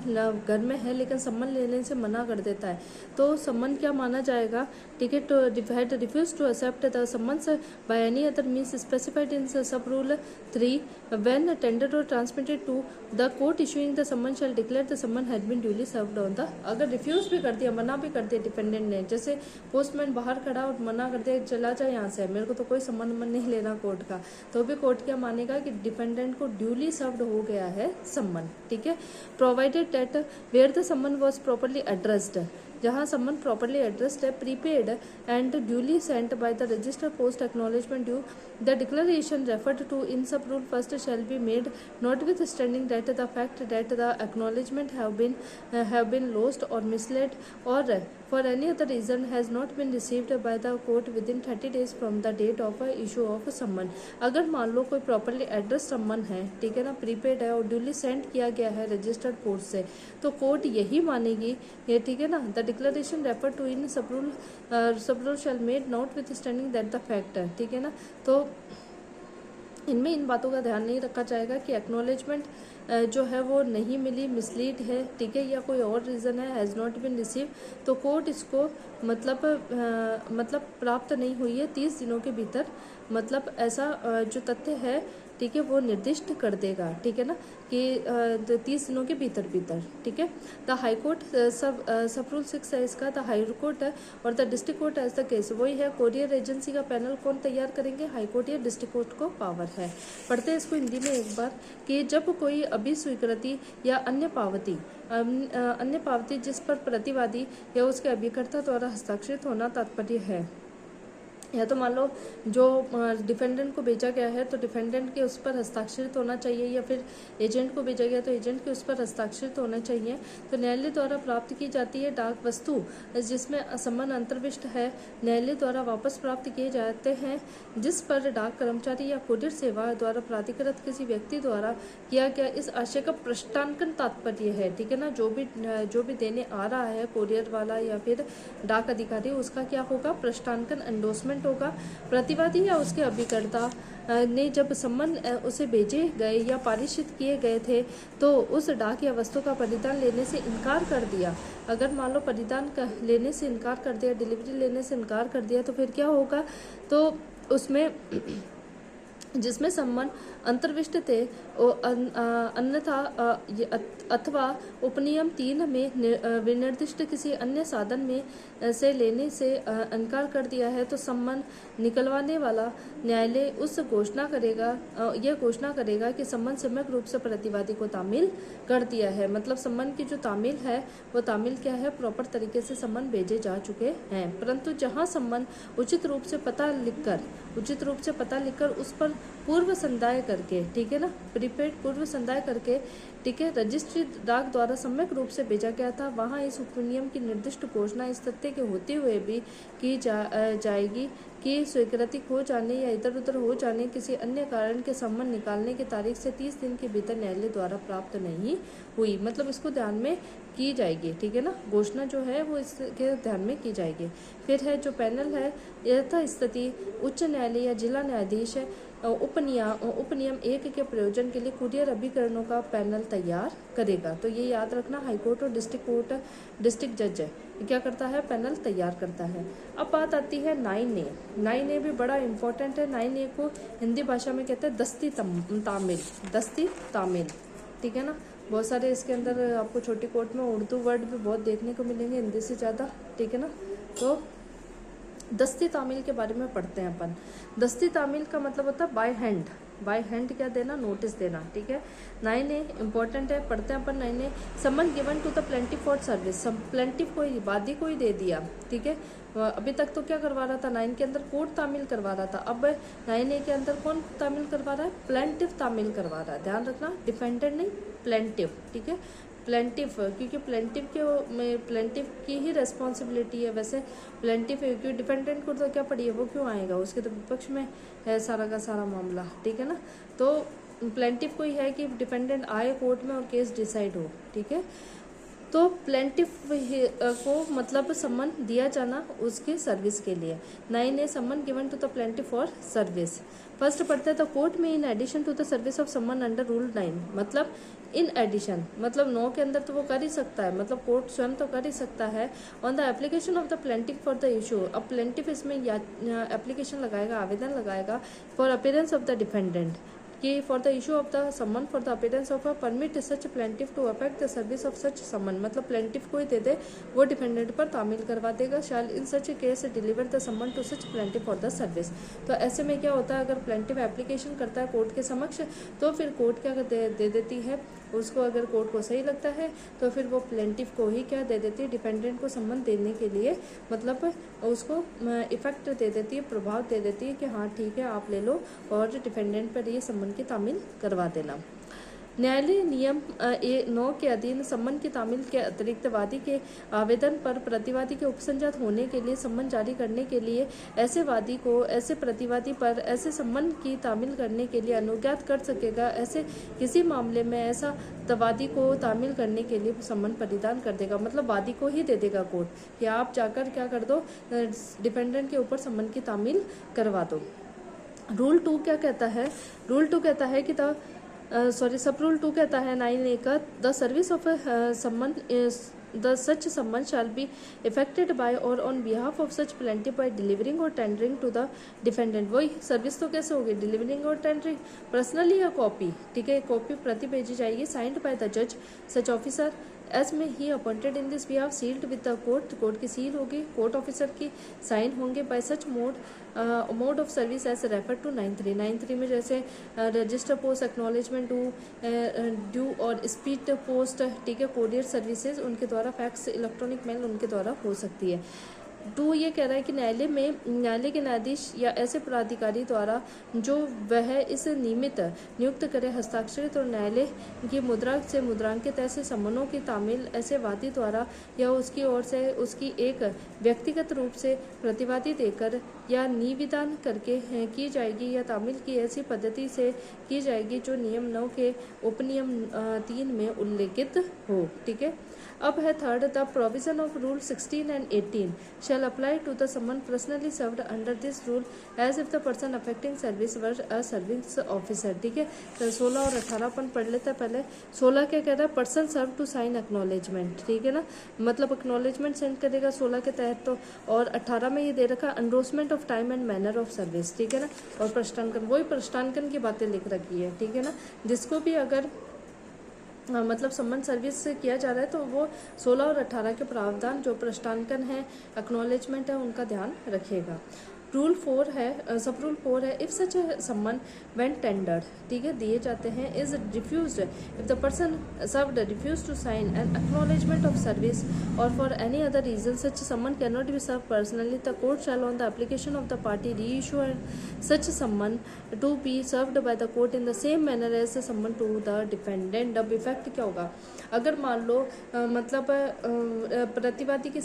घर में है लेकिन सम्मन लेने से मना कर देता है तो सम्मन क्या माना जाएगा। ठीक है, to had refuse to accept the summons by any other means specified in sub rule 3 when tendered और transmitted to the court issuing the summon shall declare the summon had been duly served on the. अगर refuse भी कर दिया, मना भी कर दिया dependent ने, जैसे पोस्टमैन बाहर खड़ा और मना कर दिया चला जाए यहाँ से, मेरे को तो कोई सम्मन नहीं लेना कोर्ट का, तो भी कोर्ट क्या मानेगा कि डिपेंडेंट को ड्यूली सर्व्ड हो गया है सम्मन। ठीक है, provided that where the summon was properly addressed, जहाँ सम्मन प्रॉपर्ली एड्रेस्ड है, prepaid and duly sent by the register post acknowledgement due the declaration referred to in sub rule first shall be made notwithstanding that the fact that the acknowledgement have been lost और mislaid और for any other reason has not been received by the court within 30 days from the date of issue of समन। अगर मान लो कोई properly address समन है, ठीक है ना, prepaid है और ड्यूली सेंड किया गया है रजिस्टर्ड कोर्ट से, तो कोर्ट यही मानेगी ये, ठीक है ना। The declaration refer to in sub rule shall made notwithstanding that the fact है, ठीक है ना। तो इनमें इन बातों का ध्यान नहीं रखा जाएगा कि एक्नॉलेजमेंट जो है वो नहीं मिली, मिसलीड है, ठीक है, या कोई और रीज़न है, हैज़ नॉट बिन रिसीव, तो कोर्ट इसको मतलब प्राप्त नहीं हुई है 30 दिनों के भीतर, मतलब ऐसा जो तथ्य है, ठीक है, वो निर्दिष्ट कर देगा, ठीक है ना, कि 30 दिनों के भीतर, ठीक है। The high court sub rule 6 है इसका, द हाई कोर्ट है और the district court as the case, वही है। कोरियर एजेंसी का पैनल कौन तैयार करेंगे, हाई कोर्ट या डिस्ट्रिक्ट कोर्ट को पावर है। पढ़ते हैं इसको हिंदी में एक बार कि जब कोई अभिस्वीकृति या अन्य पावती जिस पर प्रतिवादी या उसके अभिकर्ता द्वारा हस्ताक्षरित होना तात्पर्य है, या तो मान लो जो डिफेंडेंट को भेजा गया है तो डिफेंडेंट के उस पर हस्ताक्षरित होना चाहिए, या फिर एजेंट को भेजा गया तो एजेंट के उस पर हस्ताक्षरित होना चाहिए। तो न्यायालय द्वारा प्राप्त की जाती है डाक वस्तु जिसमें सम्मन अंतर्विष्ट है, न्यायालय द्वारा वापस प्राप्त किए जाते हैं, जिस पर डाक कर्मचारी या कुरियर सेवा द्वारा प्राधिकृत किसी व्यक्ति द्वारा किया गया इस आशय का प्रष्टांकन तात्पर्य है, ठीक है ना। जो भी देने आ रहा है कुरियर वाला या फिर डाक अधिकारी, उसका क्या होगा, प्रष्टांकन, एंडोर्समेंट होगा। प्रतिवादी या उसके अभिकर्ता ने जब सम्मन उसे भेजे गए या पारित किए गए थे तो उस डाक या वस्तु का परिधान लेने से इनकार कर दिया। अगर मान लो परिधान लेने से इनकार कर दिया, डिलीवरी लेने से इनकार कर दिया, तो फिर क्या होगा, तो उसमें जिसमें सम्मन अंतर्विष्ट थे अन्यथा अथवा उपनियम 3 में विनिर्दिष्ट किसी अन्य साधन में से लेने से इनकार कर दिया है, तो सम्मन निकलवाने वाला न्यायालय उस यह घोषणा करेगा कि सम्मन सम्यक रूप से प्रतिवादी को तामील कर दिया है। मतलब सम्मन की जो तामील है वो तामील क्या है, प्रॉपर तरीके से सम्मन भेजे जा चुके हैं। परंतु जहां सम्मन उचित रूप से पता लिखकर उस पर पूर्व संदाय करके, ठीक है ना, प्रीपेड पूर्व संदाय करके, ठीक है, रजिस्ट्री डाक द्वारा सम्यक रूप से भेजा गया था, वहां इस उपनियम की निर्दिष्ट घोषणा इस तथ्य के होते हुए भी की जाएगी कि स्वीकृति खो जाने या इधर उधर हो जाने किसी अन्य कारण के सम्मन निकालने की तारीख से 30 दिन के भीतर न्यायालय द्वारा प्राप्त नहीं हुई। मतलब इसको ध्यान में की जाएगी, ठीक है ना, घोषणा जो है वो इसके ध्यान में की जाएगी। फिर है जो पैनल है, यथा स्थिति उच्च न्यायालय या जिला न्यायाधीश उपनियम 1 के प्रयोजन के लिए कुरियर अभिकरणों का पैनल तैयार करेगा। तो ये याद रखना, हाईकोर्ट और डिस्ट्रिक्ट जज है, क्या करता है, पैनल तैयार करता है। अब बात आती है 9A। 9A भी बड़ा इंपॉर्टेंट है। 9A को हिंदी भाषा में कहते हैं दस्ती तामील, ठीक है ना। बहुत सारे इसके अंदर आपको छोटी कोर्ट में उर्दू वर्ड भी बहुत देखने को मिलेंगे हिंदी से ज़्यादा, ठीक है ना। तो दस्ती तामील के बारे में पढ़ते हैं अपन। दस्ती तामील का मतलब होता है बाय हैंड क्या देना, नोटिस देना, ठीक है। 9A इंपॉर्टेंट है, पढ़ते हैं अपन 9A। Summons given to the plaintiff for service, plaintiff को वादी को ही दे दिया, ठीक है। अभी तक तो क्या करवा रहा था, 9 के अंदर कोर्ट तामील करवा रहा था, अब 9A के अंदर कौन तामील करवा रहा है, प्लेंटिफ तामील करवा रहा है। ध्यान रखना, डिफेंडेंट नहीं, प्लेंटिफ, ठीक है, प्लेंटिफ, क्योंकि प्लेंटिफ की ही रेस्पॉन्सिबिलिटी है। वैसे प्लेंटिफ क्योंकि डिफेंडेंट को तो क्या पड़ी है, वो क्यों आएगा, उसके तो विपक्ष में है सारा का सारा मामला, ठीक है ना। तो प्लेंटिफ को ही है कि डिफेंडेंट आए कोर्ट में और केस डिसाइड हो, ठीक है। तो प्लेंटिफ को मतलब सम्मन दिया जाना उसके सर्विस के लिए। 9A summons given to the plaintiff for service. First पढ़ते हैं, तो कोर्ट में in addition to the service of summons under rule 9, मतलब इन एडिशन, मतलब 9 के अंदर तो वो कर ही सकता है, मतलब कोर्ट स्वयं तो कर ही सकता है। On the application of the plaintiff for the issue, अब प्लेंटिफ इसमें एप्लीकेशन लगाएगा, आवेदन लगाएगा for appearance of the defendant, कि for the issue of the summon for the appearance of a permit such plaintiff to affect the service of such summon, मतलब plaintiff को ही दे दे, वो defendant पर तामील करवा देगा। Shall in such case deliver the summons to such plaintiff for the service. तो ऐसे में क्या होता है, अगर प्लेंटिफ एप्लीकेशन करता है कोर्ट के समक्ष, तो फिर कोर्ट क्या दे देती है उसको, अगर कोर्ट को सही लगता है तो फिर वो प्लेंटिफ को ही क्या दे देती है, डिफेंडेंट को सम्मन देने के लिए, मतलब उसको इफेक्ट दे देती है, प्रभाव दे देती है कि हाँ ठीक है आप ले लो और डिफेंडेंट पर ये सम्मन की तामील करवा देना। न्यायालय नियम 9 के अधीन सम्मन की तामील के अतिरिक्त वादी के आवेदन पर प्रतिवादी के उपसंजात होने के लिए सम्मन जारी करने के लिए ऐसे वादी को ऐसे प्रतिवादी पर ऐसे सम्मन की तामील करने के लिए अनुज्ञात कर सकेगा। ऐसे किसी मामले में ऐसा वादी को तामील करने के लिए सम्मन परिधान कर देगा, मतलब वादी को ही दे देगा कोर्ट कि आप जाकर क्या कर दो, डिफेंडेंट के ऊपर सम्मन की तामील करवा दो। रूल 2 क्या कहता है? रूल 2 कहता है कि सब रूल 2 कहता है 9A का द सर्विस ऑफ सम्मन the such summons shall be effected by or on behalf of such plaintiff by delivering or tendering to the defendant। वही सर्विस तो कैसे होगी, डिलीवरिंग और टेंडरिंग, पर्सनली या कॉपी, ठीक है, कॉपी प्रति भेजी जाएगी, साइंड बाय द जज सच officer as may be appointed in this behalf, sealed with the court, court की सील होगी, कोर्ट ऑफिसर की साइन होंगे, by such mode of service as refer to 9(3) में जैसे रजिस्टर पोस्ट, एक्नॉलेजमेंट ड्यू और speed post, ठीक है, courier services उनके द्वारा, फैक्स, इलेक्ट्रॉनिक मेल उनके द्वारा हो सकती है। 2 ये कह रहा है कि न्यायालय के न्यायाधीश या ऐसे प्राधिकारी द्वारा जो वह इस नियुक्त करे हस्ताक्षरित और न्यायालय की मुद्रा से मुद्रांकित ऐसे सम्मनों की तामील ऐसे वादी द्वारा या उसकी ओर से उसकी एक व्यक्तिगत रूप से प्रतिवादी देकर या निविदान करके की जाएगी या तामील की ऐसी पद्धति से की जाएगी जो नियम 9 के उपनियम 3 में उल्लेखित हो, ठीक है। अब है 3rd, the provision of rule 16 and 18 shall apply to the summon personally served under this rule as if the person affecting service were a service officer, ठीक है। तो 16 और 18 अपन पढ़ लेते हैं। पहले 16 क्या कह रहा है, person serve to sign acknowledgement, ठीक है ना, मतलब एक्नॉलेजमेंट सेंड करेगा 16 के तहत तो, और 18 में ये दे रखा endorsement of time and manner of service, ठीक है ना, और प्रष्टांकन, वही प्रष्टांकन की बातें लिख रखी है, ठीक है ना, जिसको भी अगर मतलब सम्मन सर्विस से किया जा रहा है तो वो 16 और 18 के प्रावधान जो प्रष्टांकन है, एक्नॉलेजमेंट है, उनका ध्यान रखिएगा। रूल 4 है, सब रूल 4 है, इफ सच सम्मन व्हेन टेंडर्ड, ठीक है, दिए जाते हैं, is refused if the person served refuse to sign an acknowledgement of service or for any other reason such summons can not be serve personally, the court shall on the application of the party re issue such summons to be served by the court in the same manner as summons to the defendant. अब effect क्या होगा, अगर मान लो मतलब प्रतिवादी के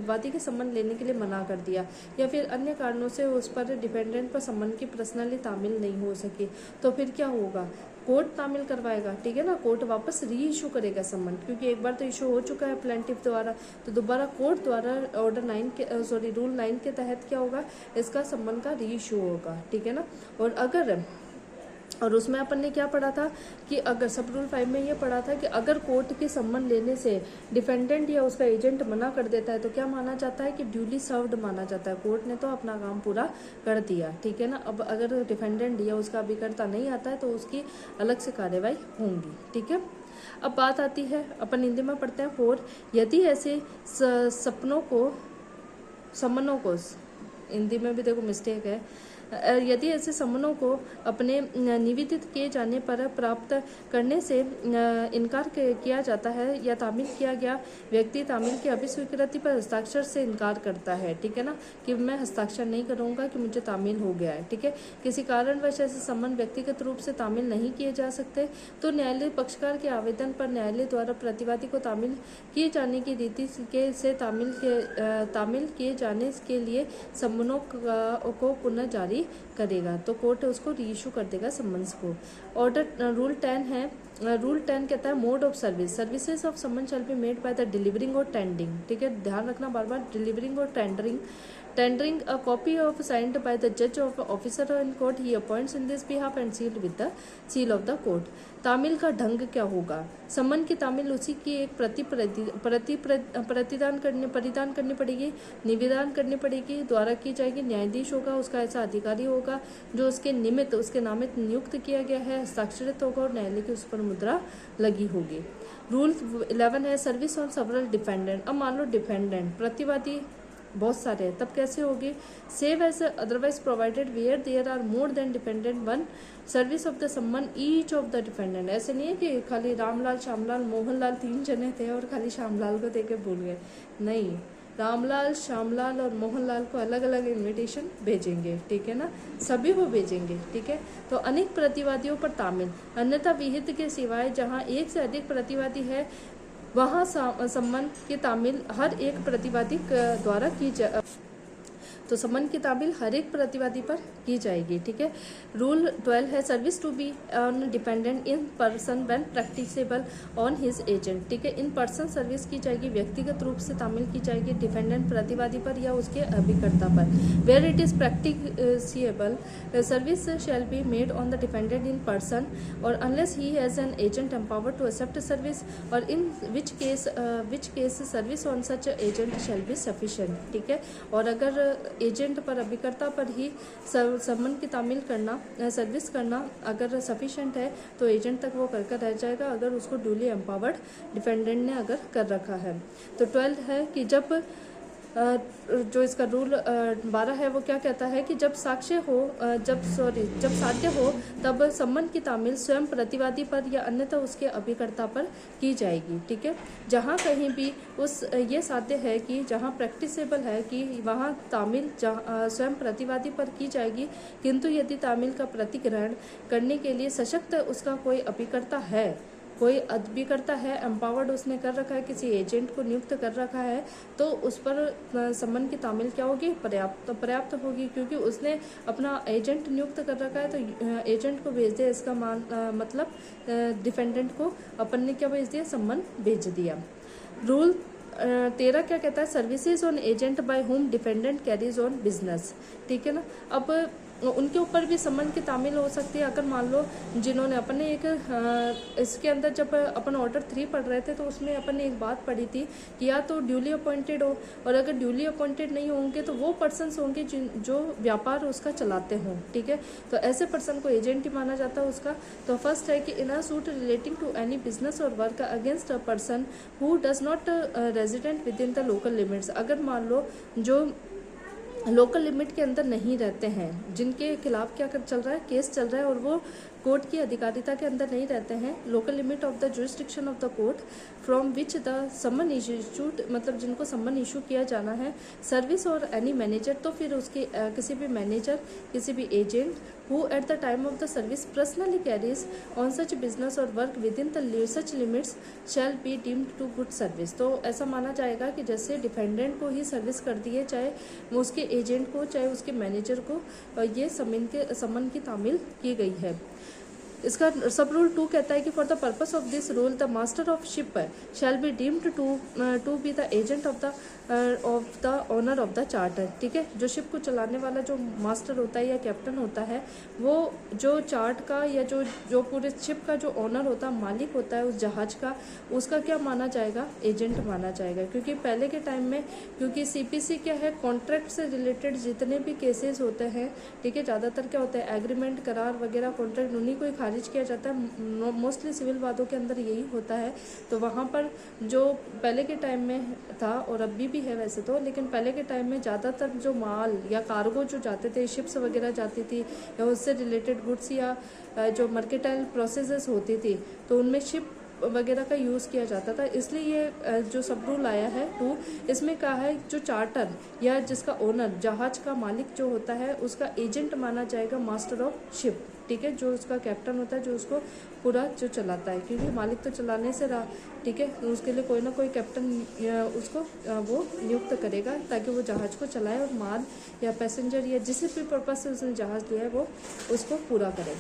वादी के सम्मन लेने के लिए मना कर दिया या फिर अन्य कारणों से उस पर डिपेंडेंट पर सम्मन की पर्सनली तामील नहीं हो सकी, तो फिर क्या होगा, कोर्ट तामील करवाएगा, ठीक है ना, कोर्ट वापस री इशू करेगा सम्मन, क्योंकि एक बार तो इशू हो चुका है प्लेंटिफ द्वारा, तो दोबारा कोर्ट द्वारा रूल 9 के तहत क्या होगा, इसका सम्मन का री इशू होगा, ठीक है ना। और उसमें अपन ने क्या पढ़ा था कि अगर सब रूल 5 में ये पढ़ा था कि अगर कोर्ट के सम्मन लेने से डिफेंडेंट या उसका एजेंट मना कर देता है तो क्या माना जाता है कि ड्यूली सर्व्ड माना जाता है, कोर्ट ने तो अपना काम पूरा कर दिया, ठीक है ना। अब अगर डिफेंडेंट या उसका अभिकर्ता नहीं आता है तो उसकी अलग से कार्यवाही होंगी, ठीक है। अब बात आती है, अपन हिंदी में पढ़ते हैं 4, यदि ऐसे सम्मनों को, हिंदी में भी देखो मिस्टेक है, यदि ऐसे सम्मनों को अपने निवेदित किए जाने पर प्राप्त करने से इनकार किया जाता है या तामील किया गया व्यक्ति तामील की अभिस्वीकृति पर हस्ताक्षर से इनकार करता है, ठीक है ना, कि मैं हस्ताक्षर नहीं करूंगा कि मुझे तामील हो गया है, ठीक है, किसी कारणवश ऐसे सम्मन व्यक्तिगत रूप से तामील नहीं किए जा सकते तो न्यायालय पक्षकार के आवेदन पर न्यायालय द्वारा प्रतिवादी को तामील किए जाने की रीति से तामील किए जाने के लिए सम्मनों को पुनः जारी करेगा, तो कोर्ट उसको रीइशू कर देगा सम्मन्स को। ऑर्डर रूल 10 है, रूल 10 कहता है मोड ऑफ सर्विसेज ऑफ सम्मन shall be made by the delivering और टेंडिंग, ठीक है, ध्यान रखना बार बार, डिलीवरिंग और tendering a copy of signed by the judge of officer in court he appoints in this behalf and sealed with the seal of the court। तामील का ढंग क्या होगा, सम्मन की तामील उसी की एक परिधान करनी पड़ेगी, निवेदन करनी पड़ेगी, द्वारा की जाएगी, न्यायाधीश होगा, उसका ऐसा अधिकारी होगा जो उसके निमित्त उसके नामित नियुक्त किया गया है, हस्ताक्षरित होगा और न्यायालय की उस पर मुद्रा लगी होगी। रूल 11 है सर्विस ऑन सेवरल डिफेंडेंट। अब मान लो डिफेंडेंट प्रतिवादी बहुत सारे हैं, तब कैसे होगी, save as otherwise provided where there are more than dependent one service of the summons each of the dependent. ऐसे नहीं है कि खाली रामलाल, श्यामलाल, मोहनलाल 3 जने थे और खाली श्यामलाल को देके भूल गए, नहीं, रामलाल, श्यामलाल और मोहनलाल को अलग अलग इनविटेशन भेजेंगे, ठीक है ना, सभी को भेजेंगे, ठीक है। तो अनेक प्रतिवादियों पर तामिल, अन्यथा विहित के सिवाय जहाँ एक से अधिक प्रतिवादी है वहाँ सम्मन की तामील हर एक प्रतिवादी द्वारा की जा तो सम्मन की तामील हर एक प्रतिवादी पर की जाएगी, ठीक है। रूल 12 है service to be on dependent in person when practicable on his agent, ठीक है। इन पर्सन सर्विस की जाएगी, व्यक्तिगत रूप से तामील की जाएगी डिपेंडेंट प्रतिवादी पर या उसके अभिकर्ता पर। Where it is practicable service shall be made on the dependent in person और unless he has an agent empowered to accept service और in which case service on such agent shall be sufficient, ठीक है। और अगर agent पर अभिकर्ता पर ही सम्मन की तामील करना सर्विस करना अगर सफिशिएंट है तो एजेंट तक वो कर रह जाएगा अगर उसको ड्यूली एम्पावर्ड डिपेंडेंट ने अगर कर रखा है। तो 12 है कि जब जो इसका रूल 12 है वो क्या कहता है कि जब साक्ष्य हो जब साध्य हो तब सम्मन की तामील स्वयं प्रतिवादी पर या अन्यथा उसके अभिकर्ता पर की जाएगी, ठीक है। जहाँ कहीं भी ये साध्य है कि जहाँ प्रैक्टिसेबल है कि वहाँ तामील स्वयं प्रतिवादी पर की जाएगी, किंतु यदि तामील का प्रतिग्रहण करने के लिए सशक्त उसका कोई अभिकर्ता है एम्पावर्ड उसने कर रखा है, किसी एजेंट को नियुक्त कर रखा है, तो उस पर सम्मन की तामील क्या होगी, पर्याप्त होगी, क्योंकि उसने अपना एजेंट नियुक्त कर रखा है। तो एजेंट को भेज दिया, इसका मतलब डिफेंडेंट को अपन ने क्या भेज दिया, सम्मन भेज दिया। रूल 13 क्या कहता है, services on agent by whom defendant carries on business, ठीक है ना। अब उनके ऊपर भी सम्मन की तामील हो सकती है अगर मान लो जिन्होंने अपन ने इसके अंदर जब अपन ऑर्डर 3 पढ़ रहे थे तो उसमें अपन ने एक बात पढ़ी थी कि या तो ड्यूली अपॉइंटेड हो, और अगर ड्यूली अपॉइंटेड नहीं होंगे तो वो पर्सन्स होंगे जो व्यापार उसका चलाते हों, ठीक है। तो ऐसे पर्सन को एजेंट ही माना जाता है उसका। तो फर्स्ट है कि in a suit relating to any business और work against a person who does not resident within the local limits, अगर मान लो जो लोकल लिमिट के अंदर नहीं रहते हैं, जिनके खिलाफ क्या चल रहा है, केस चल रहा है और वो कोर्ट की अधिकारिता के अंदर नहीं रहते हैं, local limit of the jurisdiction of the court from which the सम्मन इशूड, मतलब जिनको सम्मन इशू किया जाना है, सर्विस और एनी मैनेजर, तो फिर उसके किसी भी मैनेजर, किसी भी agent who at the time of the service personally carries on such business or work within the such limits shall be deemed to good service। तो ऐसा माना जाएगा कि जैसे डिफेंडेंट को ही सर्विस कर दी है, चाहे उसके एजेंट को चाहे उसके मैनेजर को, ये सम्मन की तामील की गई है। इसका सब रूल 2 कहता है कि for the purpose of this rule the master of ship shall be deemed to be the agent of the owner of the charter, ठीक है। जो शिप को चलाने वाला जो मास्टर होता है या कैप्टन होता है, वो जो चार्ट का या जो पूरे शिप का जो ओनर होता है, मालिक होता है उस जहाज का, उसका क्या माना जाएगा, एजेंट माना जाएगा। क्योंकि पहले के टाइम में, क्योंकि सीपीसी क्या है, कॉन्ट्रैक्ट से रिलेटेड जितने भी केसेस होते हैं, ठीक है, ज़्यादातर क्या होता है, एग्रीमेंट, करार वगैरह, कॉन्ट्रैक्ट, उन्हीं को ही खारिज किया जाता है। मोस्टली सिविल वादों के अंदर यही होता है। तो वहाँ पर जो पहले के टाइम में था और अभी भी है वैसे तो, लेकिन पहले के टाइम में ज़्यादातर जो माल या कार्गो जो जाते थे, शिप्स वगैरह जाती थी या उससे रिलेटेड गुड्स या जो मर्केटाइल प्रोसेसेस होती थी, तो उनमें शिप वगैरह का यूज़ किया जाता था। इसलिए ये जो सब रूल आया है 2, इसमें कहा है जो चार्टर या जिसका ओनर, जहाज का मालिक जो होता है, उसका एजेंट माना जाएगा मास्टर ऑफ शिप, ठीक है, जो उसका कैप्टन होता है, जो उसको पूरा जो चलाता है, क्योंकि मालिक तो चलाने से रहा, ठीक है, तो उसके लिए कोई ना कोई कैप्टन उसको वो नियुक्त करेगा ताकि वो जहाज को चलाए और माल या पैसेंजर या जिस भी पर्पज से उसने जहाज लिया है वो उसको पूरा करे।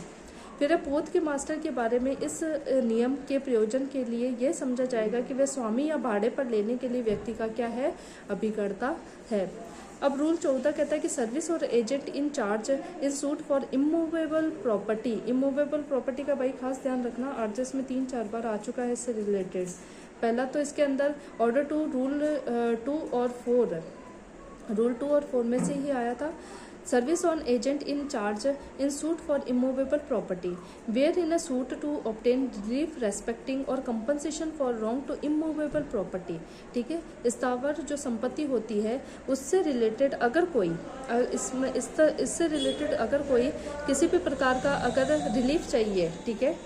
फिर पोत के मास्टर के बारे में इस नियम के प्रयोजन के लिए यह समझा जाएगा कि वह स्वामी या भाड़े पर लेने के लिए व्यक्ति का क्या है, अभिकर्ता है। अब रूल 14 कहता है कि सर्विस और agent in charge in suit for immovable property. Immovable property का भाई खास ध्यान रखना, आर्जेस में 3-4 बार आ चुका है इससे रिलेटेड। पहला तो इसके अंदर ऑर्डर 2 रूल 2 और 4 में से ही आया था। Service on agent in charge in suit for immovable property where in a suit to obtain relief respecting और compensation for wrong to immovable property, ठीक है। स्थावर जो संपत्ति होती है उससे रिलेटेड अगर कोई इससे रिलेटेड अगर कोई किसी भी प्रकार का अगर रिलीफ चाहिए, ठीक है,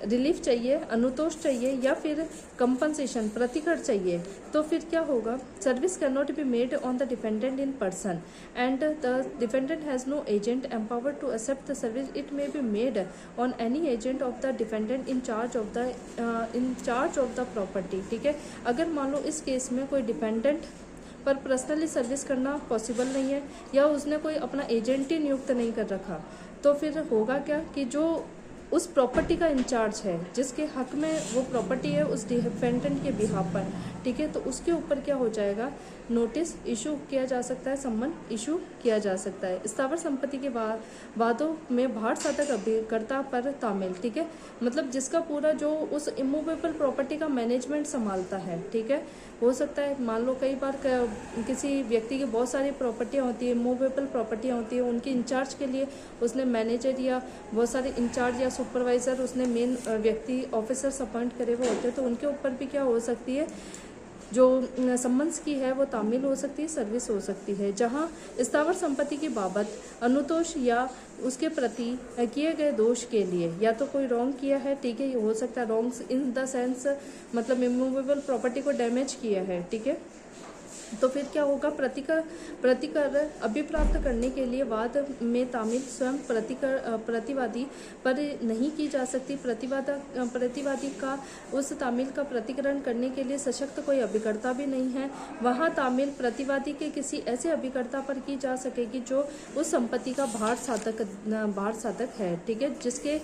रिलीफ चाहिए, अनुतोष चाहिए या फिर कंपनसेशन प्रतिकर चाहिए, तो फिर क्या होगा, service can not be made on the dependent in person and the dependent has no agent empowered to accept the service, it may be made on any agent of the dependent in charge of the property. ठीक है, अगर मान लो इस case में कोई dependent पर personally service करना possible नहीं है या उसने कोई अपना एजेंट ही नियुक्त नहीं कर रखा, तो फिर होगा क्या कि जो उस प्रॉपर्टी का इंचार्ज है, जिसके हक में वो प्रॉपर्टी है उस डिपेंडेंट के बिहाफ पर, ठीक है, तो उसके ऊपर क्या हो जाएगा, नोटिस इशू किया जा सकता है, सम्मन इशू किया जा सकता है। स्थावर संपत्ति के वादों में भार साधक अभिकर्ता पर तामील। ठीक है, मतलब जिसका पूरा जो उस इमूवेबल प्रॉपर्टी का मैनेजमेंट संभालता है। ठीक है, हो सकता है मान लो कई बार किसी व्यक्ति की बहुत सारी प्रॉपर्टियाँ होती है, मूवेबल प्रॉपर्टियाँ होती है, उनकी इंचार्ज के लिए उसने मैनेजर या बहुत सारे इंचार्ज या सुपरवाइजर उसने मेन व्यक्ति ऑफिसर्स अपॉइंट करे हुए होते हैं, तो उनके ऊपर भी क्या हो सकती है, जो सम्मन्स की है वो तामील हो सकती है, सर्विस हो सकती है। जहां स्थावर संपत्ति की बाबत अनुतोष या उसके प्रति किए गए दोष के लिए या तो कोई रॉन्ग किया है, ठीक है, ये हो सकता है रॉन्ग इन द सेंस मतलब इमूवेबल प्रॉपर्टी को डैमेज किया है, ठीक है, तो फिर क्या होगा, प्रतिकर अभिप्राप्त करने के लिए वाद में तामील स्वयं प्रतिवादी पर नहीं की जा सकती। प्रतिवादी का उस तामील का प्रतिकरण करने के लिए सशक्त कोई अभिकर्ता भी नहीं है। वहाँ तामील प्रतिवादी के किसी ऐसे अभिकर्ता पर की जा सकेगी जो उस संपत्ति का भार साधक है। ठीक है, जिसके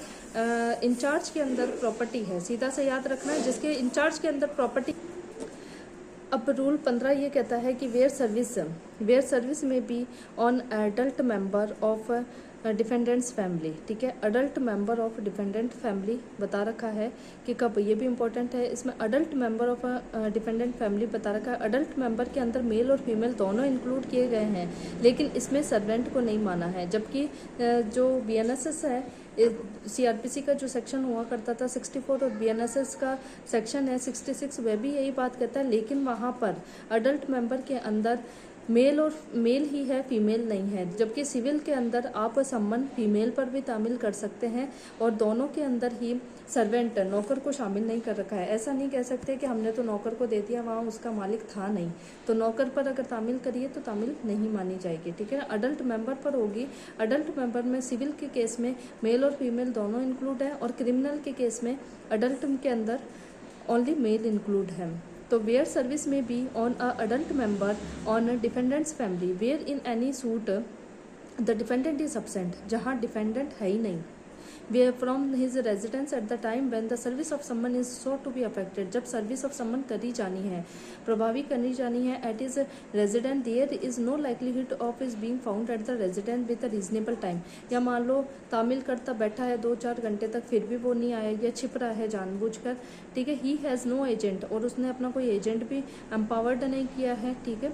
इंचार्ज के अंदर प्रॉपर्टी है, सीधा से याद रखना है, जिसके इंचार्ज के अंदर प्रॉपर्टी। अब रूल 15 ये कहता है कि where service may be on adult member of defendants family. ठीक है, adult member of defendant family बता रखा है कि कब, ये भी इंपॉर्टेंट है, इसमें adult member of defendant family बता रखा है। अडल्ट मेंबर के अंदर मेल और फीमेल दोनों इंक्लूड किए गए हैं, लेकिन इसमें सर्वेंट को नहीं माना है। जबकि जो BNSS है, CRPC का जो सेक्शन हुआ करता था 64 और BNSS का सेक्शन है 66, वह भी यही बात कहता है, लेकिन वहाँ पर अडल्ट मेंबर के अंदर मेल ही है, फीमेल नहीं है। जबकि सिविल के अंदर आप सम्मन फीमेल पर भी तामील कर सकते हैं और दोनों के अंदर ही सर्वेंट नौकर को शामिल नहीं कर रखा है। ऐसा नहीं कह सकते कि हमने तो नौकर को दे दिया, वहाँ उसका मालिक था नहीं, तो नौकर पर अगर तामील करिए तो तामील नहीं मानी जाएगी। ठीक है ना, अडल्ट मेंबर पर होगी। अडल्ट मेंबर में सिविल के केस में मेल और फीमेल दोनों इंक्लूड है और क्रिमिनल के केस में अडल्ट के अंदर ओनली मेल इंक्लूड है। तो where service may be on a adult member on defendants family where in any suit the defendant is absent, जहाँ डिफेंडेंट है ही नहीं, where from his residence at the time when the service of summon is so to be affected, जब service of summon करी जानी है, प्रभावी करनी जानी है at his resident, there is no likelihood of his being found at the resident with a reasonable time. या मान लो तामील करता बैठा है 2-4 घंटे तक, फिर भी वो नहीं आया या छिप रहा है जानबूझकर, ठीक है, ही हैज़ नो एजेंट, और उसने अपना कोई एजेंट भी एम्पावर्ड नहीं किया है, ठीक है।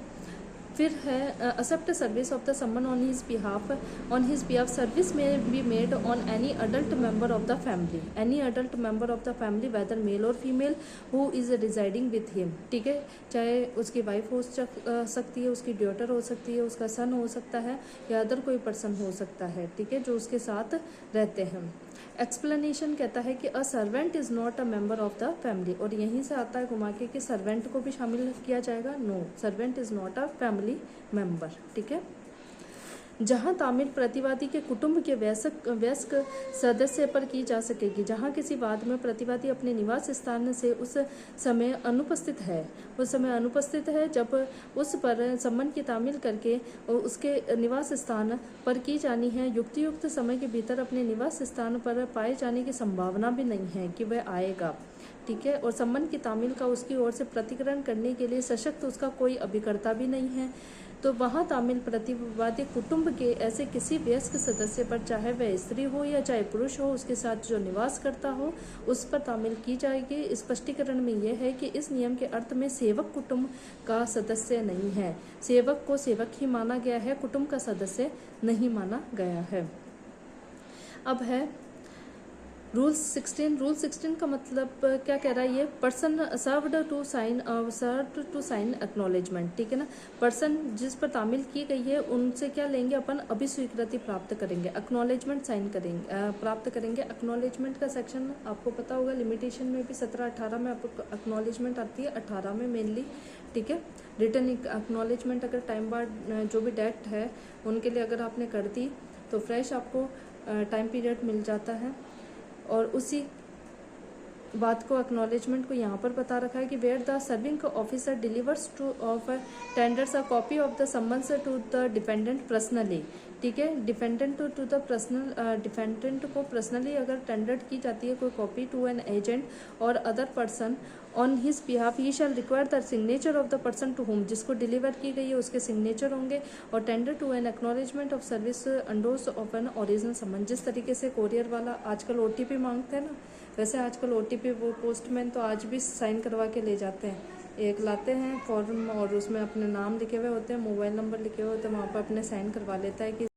फिर है accept service of the summon on his behalf service may be made on any adult member of the family whether male और female who is residing with him. ठीक है, चाहे उसकी वाइफ हो सकती है, उसकी डॉटर हो सकती है, उसका सन हो सकता है या अदर कोई पर्सन हो सकता है, ठीक है, जो उसके साथ रहते हैं। एक्सप्लेनेशन कहता है कि a servant is not a member of the family, और यहीं से आता है घुमा के कि सर्वेंट को भी शामिल किया जाएगा। No, servant is not a family member. ठीक है, जहां तामील प्रतिवादी के कुटुंब के वयस्क सदस्य पर की जा सकेगी, जहां किसी वाद में प्रतिवादी अपने निवास स्थान से उस समय अनुपस्थित है जब उस पर सम्मन की तामील करके उसके निवास स्थान पर की जानी है, युक्त समय के भीतर अपने निवास स्थान पर पाए जाने की संभावना भी नहीं है कि वह आएगा। ठीक है, और सम्मन की तामील का उसकी ओर से प्रतिकरण करने के लिए सशक्त उसका कोई अभिकर्ता भी नहीं है, तो वहाँ तामील प्रतिवादी कुटुंब के ऐसे किसी वयस्क सदस्य पर, चाहे वह स्त्री हो या चाहे पुरुष हो, उसके साथ जो निवास करता हो, उस पर तामील की जाएगी। स्पष्टीकरण में यह है कि इस नियम के अर्थ में सेवक कुटुंब का सदस्य नहीं है, सेवक को सेवक ही माना गया है, कुटुंब का सदस्य नहीं माना गया है। अब है रूल 16 का मतलब क्या कह रहा है ये, person served to sign acknowledgement, ठीक है ना। पर्सन जिस पर तामील की गई है उनसे क्या लेंगे अपन, अभिस्वीकृति प्राप्त करेंगे, एक्नॉलेजमेंट साइन करेंगे, प्राप्त करेंगे। एक्नॉलेजमेंट का सेक्शन आपको पता होगा, लिमिटेशन में भी 17-18 में आपको एक्नॉलेजमेंट आती है, 18 में मेनली, ठीक है। रिटर्न एक्नॉलेजमेंट अगर टाइम बाद जो भी डेट है उनके लिए अगर आपने कर दी तो फ्रेश आपको टाइम पीरियड मिल जाता है। और उसी बात को, एक्नॉलेजमेंट को यहाँ पर बता रखा है कि where the serving officer delivers to of tenders a copy of the summons to the dependent personally, ठीक है। Dependent to the personal, dependent को पर्सनली अगर टेंडर की जाती है कोई copy to an agent or other person on his behalf, he shall require the signature of the person to whom, जिसको डिलीवर की गई है उसके सिग्नेचर होंगे, और tender to an acknowledgement of service अंडोर्स of an original समन। जिस तरीके से कोरियर वाला आजकल OTP मांगते हैं ना, वैसे आजकल OTP वो पोस्टमैन तो आज भी साइन करवा के ले जाते हैं। एक लाते हैं फॉर्म और उसमें अपने नाम लिखे हुए होते हैं, मोबाइल नंबर लिखे हुए होते हैं, वहाँ पर अपने साइन करवा लेता है कि